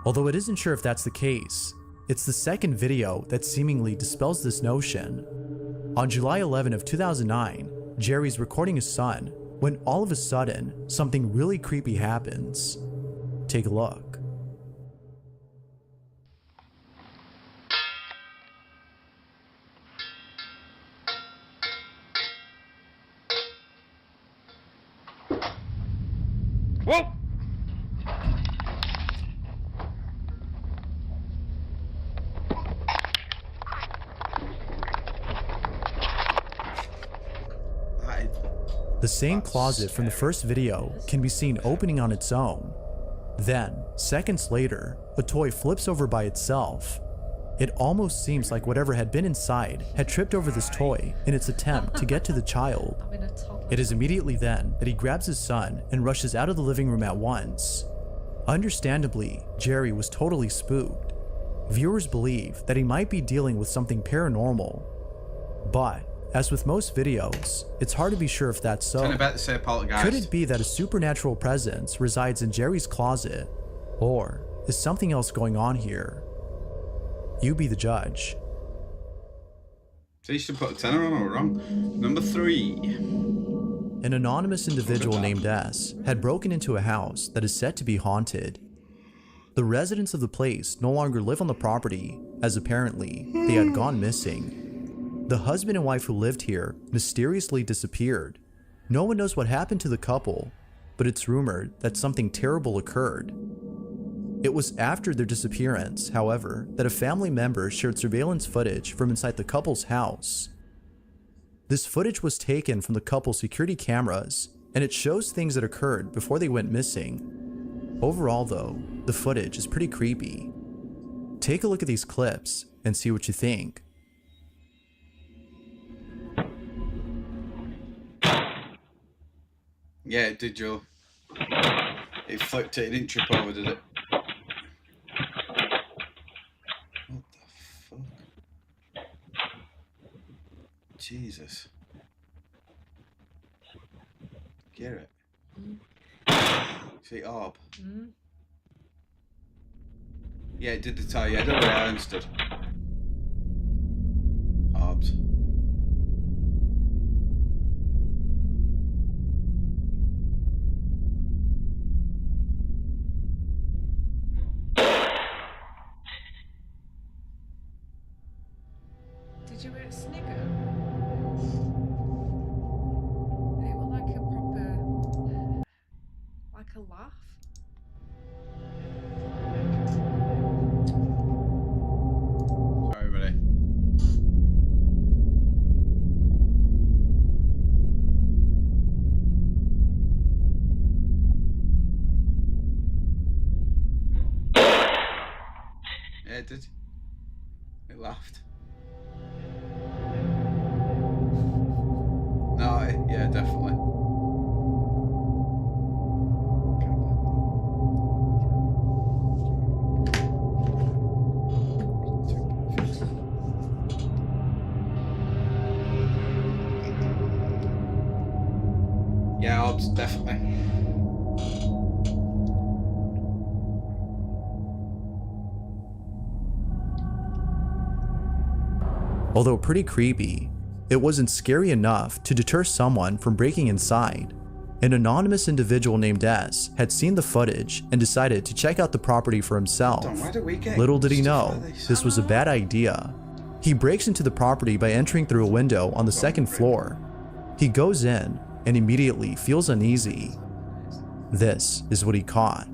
Although it isn't sure if that's the case, it's the second video that seemingly dispels this notion. On July 11 of 2009, Jerry's recording his son, when all of a sudden, something really creepy happens. Take a look. Whoa! The same closet from the first video can be seen opening on its own. Then, seconds later, a toy flips over by itself. It almost seems like whatever had been inside had tripped over this toy in its attempt to get to the child. It is immediately then that he grabs his son and rushes out of the living room at once. Understandably, Jerry was totally spooked. Viewers believe that he might be dealing with something paranormal. But, as with most videos, it's hard to be sure if that's so. Could it be that a supernatural presence resides in Jerry's closet? Or is something else going on here? You be the judge. So you should put a tenner on or wrong. Number 3. An anonymous individual named S had broken into a house that is said to be haunted. The residents of the place no longer live on the property, as apparently they had gone missing. The husband and wife who lived here mysteriously disappeared. No one knows what happened to the couple, but it's rumored that something terrible occurred. It was after their disappearance, however, that a family member shared surveillance footage from inside the couple's house. This footage was taken from the couple's security cameras, and it shows things that occurred before they went missing. Overall though, the footage is pretty creepy. Take a look at these clips and see what you think. Yeah, it did, Joe. It flipped it, it didn't trip over, did it? What the fuck? Jesus. Get it? See, orb. Yeah, it did the tie. Yeah, I don't know where I understood. Orbs. Did you hear it snigger? It was like a proper, like a laugh. Sorry, buddy. Yeah, it did. It laughed. No, yeah, definitely. Yeah, orbs, definitely. Although pretty creepy, it wasn't scary enough to deter someone from breaking inside. An anonymous individual named S had seen the footage and decided to check out the property for himself. Little did he know, this was a bad idea. He breaks into the property by entering through a window on the second floor. He goes in and immediately feels uneasy. This is what he caught.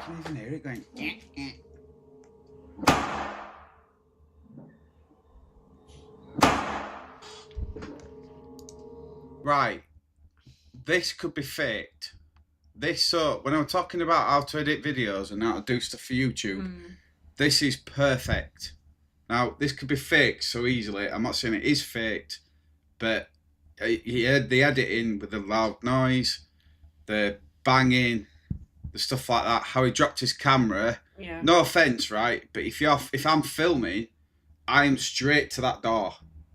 can even hear it going. Right. This could be faked. So when I'm talking about how to edit videos and how to do stuff for YouTube, this is perfect. Now, this could be faked so easily. I'm not saying it is faked, but he had the editing with the loud noise, the banging, the stuff like that, how he dropped his camera. Yeah. No offense, right? But if I'm filming, I'm straight to that door.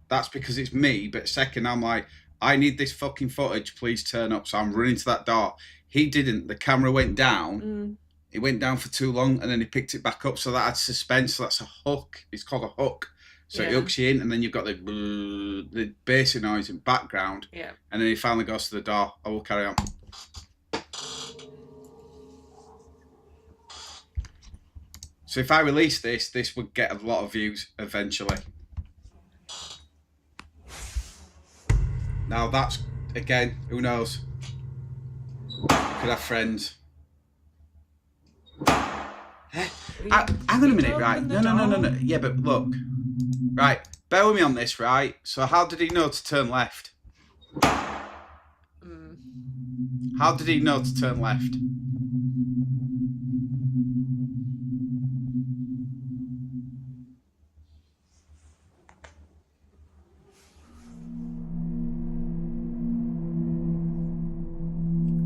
That's because it's me. But second, I'm like, I need this fucking footage. Please turn up. So I'm running to that door. He didn't. The camera went down. It went down for too long, and then he picked it back up. So that had suspense. So that's a hook. It's called a hook. So it hooks you in, and then you've got the bassy noise in background. Yeah. And then he finally goes to the door. I will carry on. So if I release this would get a lot of views eventually. Now that's, again, who knows? Could have friends. Hang on a minute, right? No. Yeah, but look. Right, bear with me on this, right? So how did he know to turn left? How did he know to turn left?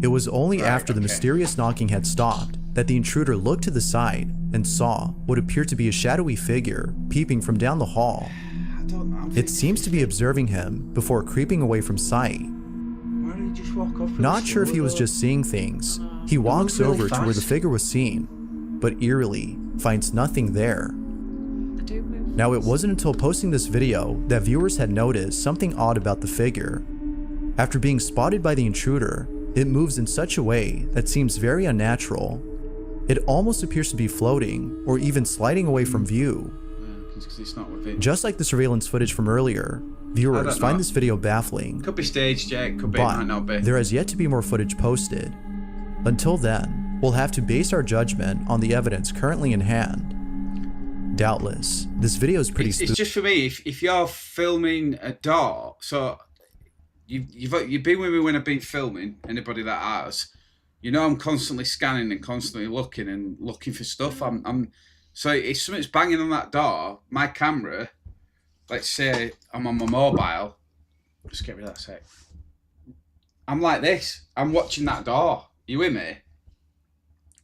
It was only after the mysterious knocking had stopped that the intruder looked to the side and saw what appeared to be a shadowy figure peeping from down the hall. It seems to be observing him before creeping away from sight. Why did he just walk off? Not sure if he was just seeing things. He walks really over to where the fast. figure was seen, but eerily finds nothing there. Now, it wasn't until posting this video that viewers had noticed something odd about the figure. After being spotted by the intruder, it moves in such a way that seems very unnatural. It almost appears to be floating or even sliding away from view. Because it's not with it. Just like the surveillance footage from earlier, viewers find this video baffling. Could be staged, yeah, it could be, it might not be. There has yet to be more footage posted. Until then, we'll have to base our judgment on the evidence currently in hand. Doubtless, this video is pretty It's just for me, if you're filming a door, so you've been with me when I've been filming, anybody that has, you know I'm constantly scanning and constantly looking for stuff. So if something's banging on that door, my camera, let's say I'm on my mobile, just get rid of that sec. I'm like this, I'm watching that door, you with me?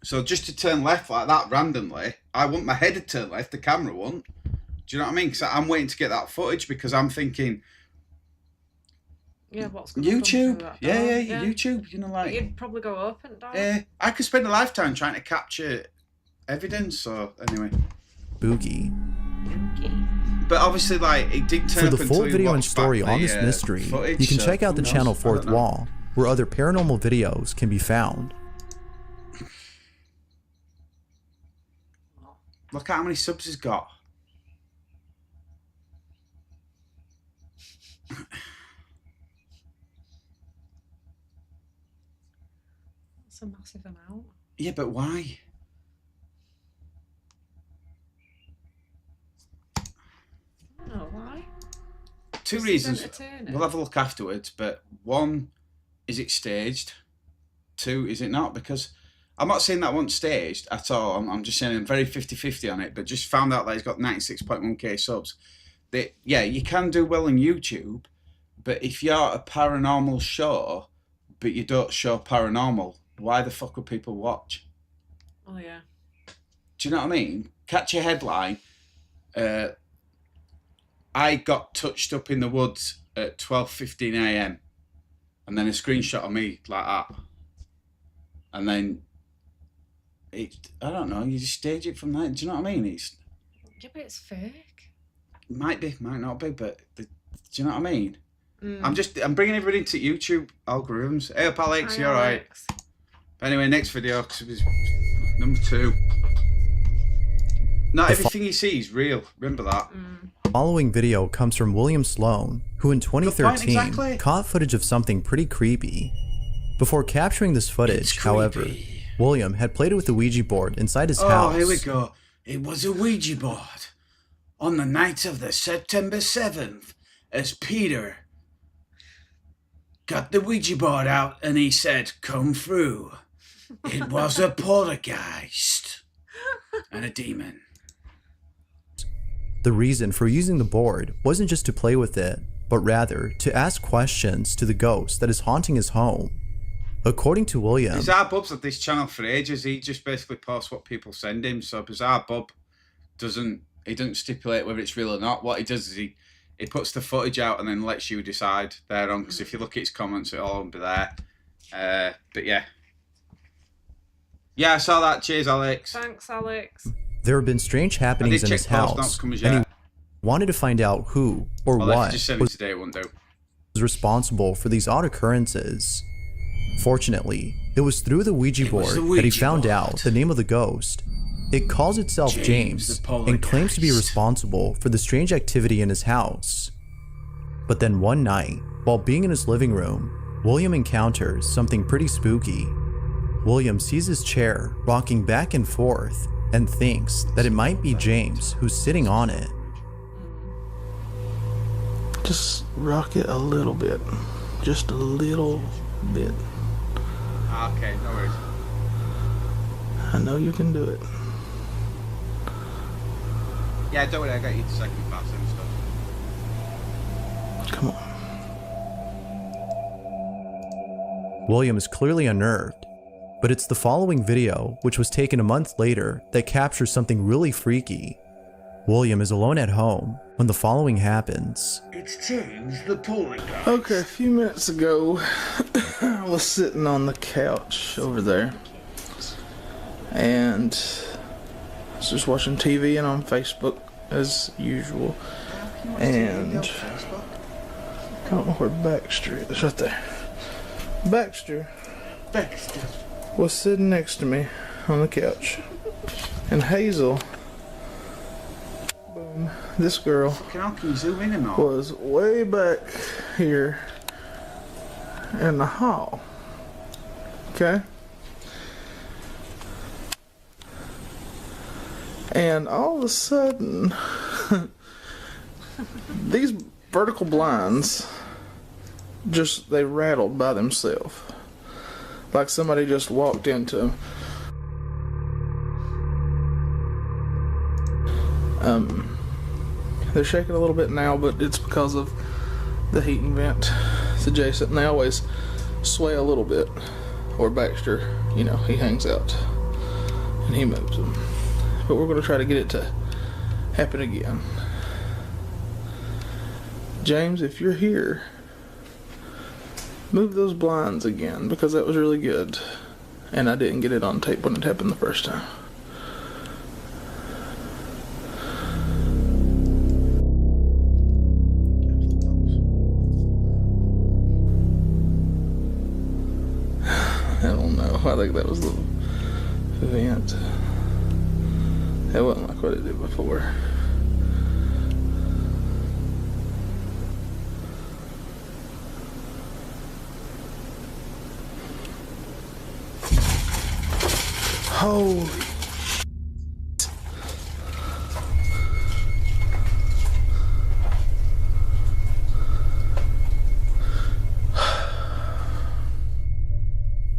So just to turn left like that randomly, I want my head to turn left, the camera won't. Do you know what I mean? Because I'm waiting to get that footage because I'm thinking, yeah, what's YouTube? Yeah, YouTube. You know, like you'd probably go up and down. Yeah, I could spend a lifetime trying to capture evidence. So anyway, Boogie. But obviously, like it did turn For up the full until you video and watched story back on the, this mystery, footage, you can so check out the who knows? channel I Fourth don't know. Wall, where other paranormal videos can be found. Look at how many subs he's got. That's a massive amount. Yeah, but why? I don't know why. Two This is reasons. entertaining. We'll have a look afterwards. But one, is it staged? Two, is it not? Because I'm not saying that one's staged at all. I'm just saying I'm very 50-50 on it. But just found out that he's got 96.1k subs. That, yeah, you can do well on YouTube. But if you're a paranormal show, but you don't show paranormal, why the fuck would people watch? Oh yeah. Do you know what I mean? Catch a headline. I got touched up in the woods at 12:15 a.m. and then a screenshot of me like that. And then I don't know, you just stage it from there. Do you know what I mean? Yeah, but it's fake. Might be, might not be, but do you know what I mean? Mm. I'm bringing everybody into YouTube algorithms. Hey up, Alex, Hi, you alright? Alex. But anyway, next video, because it was number 2. Not everything you see is real. Remember that. The following video comes from William Sloan, who in 2013 exactly. caught footage of something pretty creepy. Before capturing this footage, however, William had played with the Ouija board inside his Oh, house. here we go. It was a Ouija board. On the night of the September 7th, as Peter got the Ouija board out and he said, "Come through." It was a poltergeist and a demon. The reason for using the board wasn't just to play with it, but rather to ask questions to the ghost that is haunting his home. According to William, Bizarre Bub's had this channel for ages. He just basically posts what people send him. So Bizarre Bub doesn't stipulate whether it's real or not. What he does is he puts the footage out and then lets you decide thereon. Because if you look at his comments, it'll all be there. But yeah. Yeah, I saw that. Cheers, Alex. Thanks, Alex. there have been strange happenings in his house, and he wanted to find out who or what was responsible for these odd occurrences. Fortunately, it was through the Ouija board that he found out the name of the ghost. It calls itself James and claims to be responsible for the strange activity in his house. But then one night, while being in his living room, William encounters something pretty spooky. William sees his chair rocking back and forth and thinks that it might be James who's sitting on it. Just rock it a little bit. Just a little bit. Okay, no worries. I know you can do it. Yeah, don't worry, I got you the second pass and stuff. Come on. William is clearly unnerved, but it's the following video, which was taken a month later, that captures something really freaky. William is alone at home when the following happens. It's James the poltergeist. Okay, a few minutes ago, I was sitting on the couch over there, and I was just watching TV and on Facebook as usual, and I don't know where Baxter is. Right there. Baxter was sitting next to me on the couch, and Hazel, boom, this girl, Can you zoom in and all? was way back here in the hall. Okay? And all of a sudden, these vertical blinds they rattled by themselves. Like somebody just walked into them. They're shaking a little bit now, but it's because of the heating vent. It's adjacent, and they always sway a little bit. Or Baxter, he hangs out and he moves them. But we're going to try to get it to happen again. James, if you're here, move those blinds again, because that was really good. And I didn't get it on tape when it happened the first time. I don't know. I think that was the vent. It wasn't like what it did before. Holy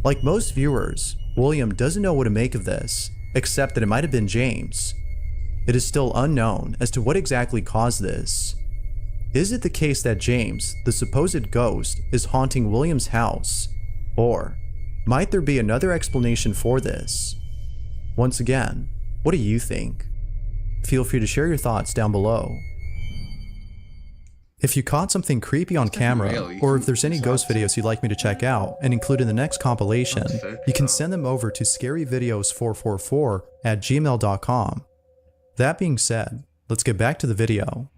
Like most viewers, William doesn't know what to make of this, except that it might have been James. It is still unknown as to what exactly caused this. Is it the case that James, the supposed ghost, is haunting William's house? Or might there be another explanation for this? Once again, what do you think? Feel free to share your thoughts down below. If you caught something creepy on camera, or if there's any ghost videos you'd like me to check out and include in the next compilation, you can send them over to scaryvideos444@gmail.com. That being said, let's get back to the video.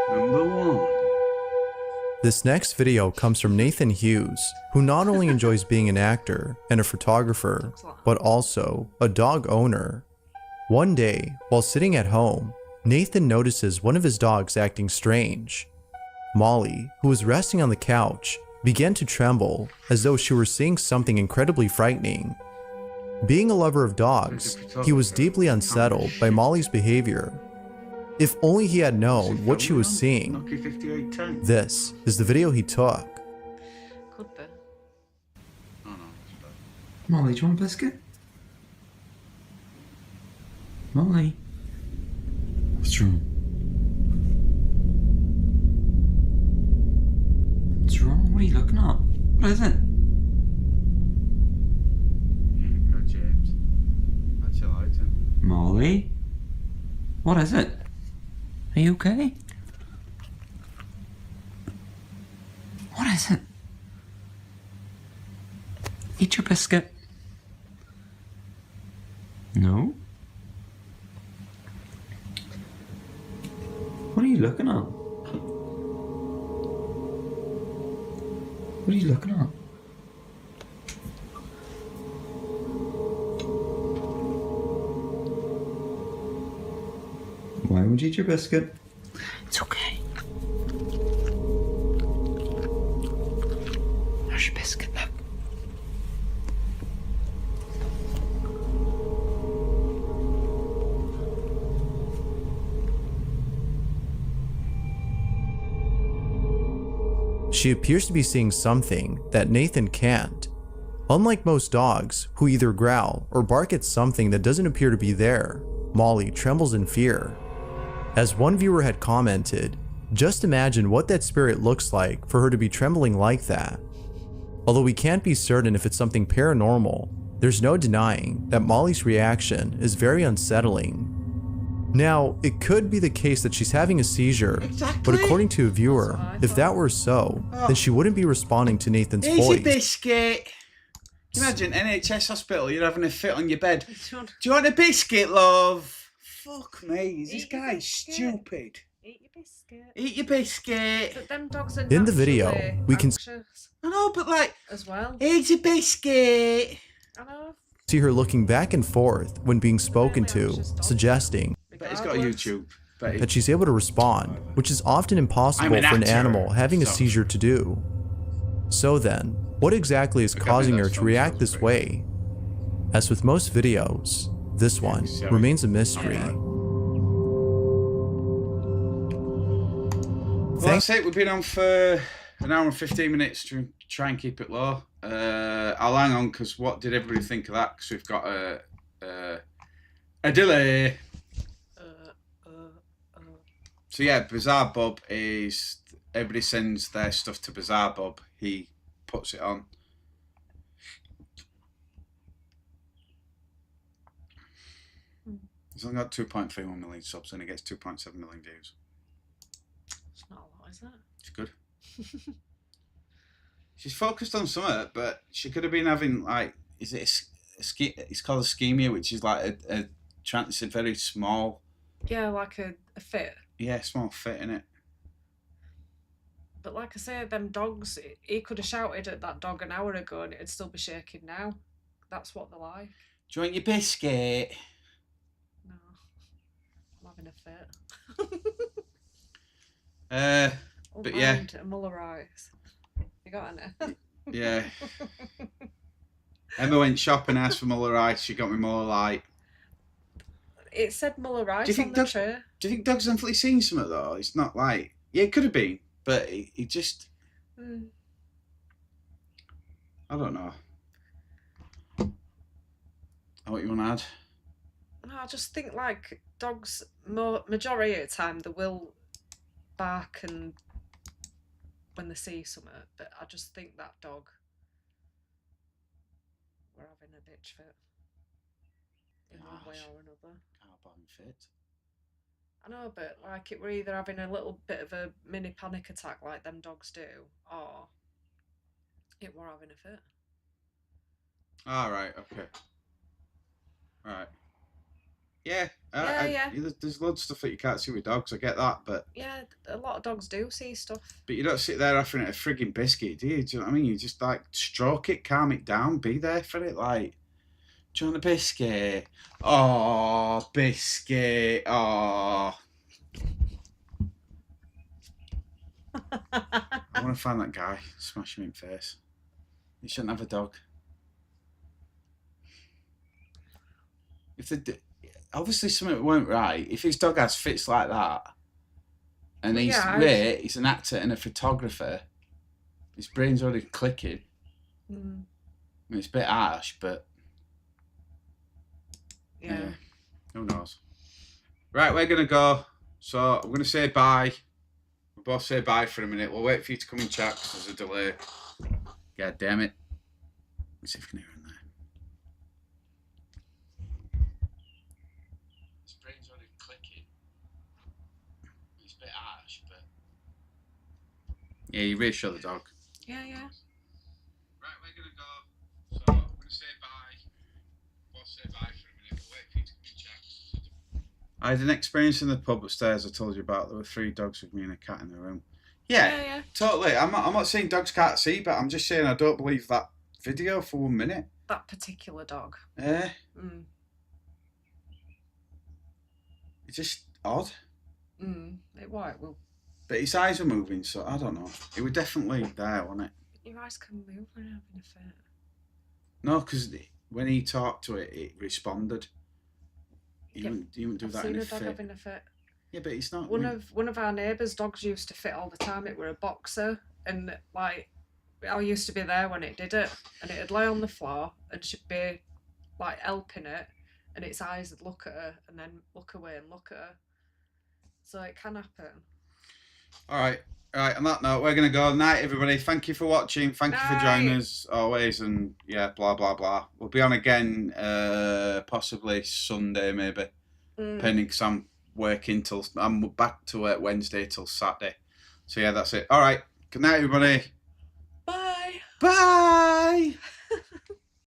Number 1. This next video comes from Nathan Hughes, who not only enjoys being an actor and a photographer, but also a dog owner. One day, while sitting at home, Nathan notices one of his dogs acting strange. Molly, who was resting on the couch, began to tremble as though she were seeing something incredibly frightening. Being a lover of dogs, he was deeply unsettled by Molly's behavior. If only he had known what she was seeing. This is the video he took. Could be. Molly, do you want a biscuit? Molly? What's wrong? What's wrong? What are you looking at? What is it? Go, James. That's your item. Molly? What is it? Are you okay? What is it? Eat your biscuit. No? What are you looking at? What are you looking at? Why would you eat your biscuit? It's okay. There's your biscuit, look. She appears to be seeing something that Nathan can't. Unlike most dogs, who either growl or bark at something that doesn't appear to be there, Molly trembles in fear. As one viewer had commented, just imagine what that spirit looks like for her to be trembling like that. Although we can't be certain if it's something paranormal, there's no denying that Molly's reaction is very unsettling. Now, it could be the case that she's having a seizure, but according to a viewer, if that were so, then she wouldn't be responding to Nathan's voice. Easy biscuit. Can you imagine NHS hospital, you're having a fit on your bed. Do you want a biscuit, love? Fuck me, this guy's stupid. Eat your biscuit. Eat your biscuit. But them dogs are In the video, we can I know, but like, as well. eat a biscuit. I know. see her looking back and forth when being spoken to, suggesting But he's got a YouTube. that she's able to respond, which is often impossible for an animal having a seizure to do. So then, what exactly is causing her to react this way? As with most videos, this one remains a mystery. Well, that's it. We've been on for an hour and 15 minutes to try and keep it low. I'll hang on because what did everybody think of that? Because we've got a delay. So yeah, Bizarre Bob is, everybody sends their stuff to Bizarre Bob. He puts it on. He's only got 2.31 million subs and he gets 2.7 million views. It's not a lot, is it? It's good. She's focused on something, but she could have been having like, is it it's called ischemia, which is like it's a very small. Yeah, like a fit. Yeah, small fit in it. But like I say, them dogs, he could have shouted at that dog an hour ago and it'd still be shaking now. That's what they're like. Do you want your biscuit? No. I'm having a fit. But yeah. A Mullerize. You got any? Yeah. Emma went shopping, asked for Muller Ice. She got me Muller Light. It said Muller Ice on the tray. Do you think Doug's definitely seen something though? It's not like, yeah, it could have been, but he just. I don't know. What you want to add? No, I just think like dogs, majority of the time they will bark and when they see something, but I just think that dog, we're having a bitch fit in one way or another. Fit. I know, but like we're either having a little bit of a mini panic attack like them dogs do, or it were having a fit. Right. Okay. Right. Yeah. Yeah. There's loads of stuff that you can't see with dogs. I get that, but yeah, a lot of dogs do see stuff. But you don't sit there offering it a frigging biscuit, do you? Do you know what I mean? You just like stroke it, calm it down, be there for it. Like, do you want a biscuit? Oh, biscuit. Oh. I want to find that guy, smash him in the face. He shouldn't have a dog. If the obviously something weren't right. If his dog has fits like that, and he's great, he's an actor and a photographer. His brain's already clicking. I mean, it's a bit harsh, but yeah, who knows? Right, we're gonna go. So I'm gonna say bye. We'll both say bye for a minute. We'll wait for you to come and chat because there's a delay. God damn it! Let's see if we can hear him there. His brain's already clicking. It's a bit harsh, but yeah, you reassure the dog. Yeah. Right, we're gonna go. So I'm gonna say bye. We'll say bye for a minute. We'll wait for you to come and chat. I had an experience in the pub upstairs I told you about. There were 3 dogs with me and a cat in the room. Yeah. Totally. I'm not saying dogs can't see, but I'm just saying I don't believe that video for 1 minute. That particular dog. It's just odd. It will. But his eyes were moving, so I don't know. It was definitely there, wasn't it? Your eyes can move when you're having a fit. No, because when he talked to it, it responded. You wouldn't do that in a fit. I've seen a dog having a fit. Yeah, but it's not. One of our neighbours' dogs used to fit all the time. It were a boxer, and like I used to be there when it did it, and it'd lie on the floor, and she'd be like helping it, and its eyes would look at her, and then look away and look at her. So it can happen. All right. On that note, we're gonna go. Night, everybody. Thank you for watching. Thank you for joining us always, and yeah, blah blah blah. We'll be on again, possibly Sunday, maybe, depending. Because I'm working I'm back to work Wednesday till Saturday. So yeah, that's it. All right. Good night, everybody. Bye. Bye.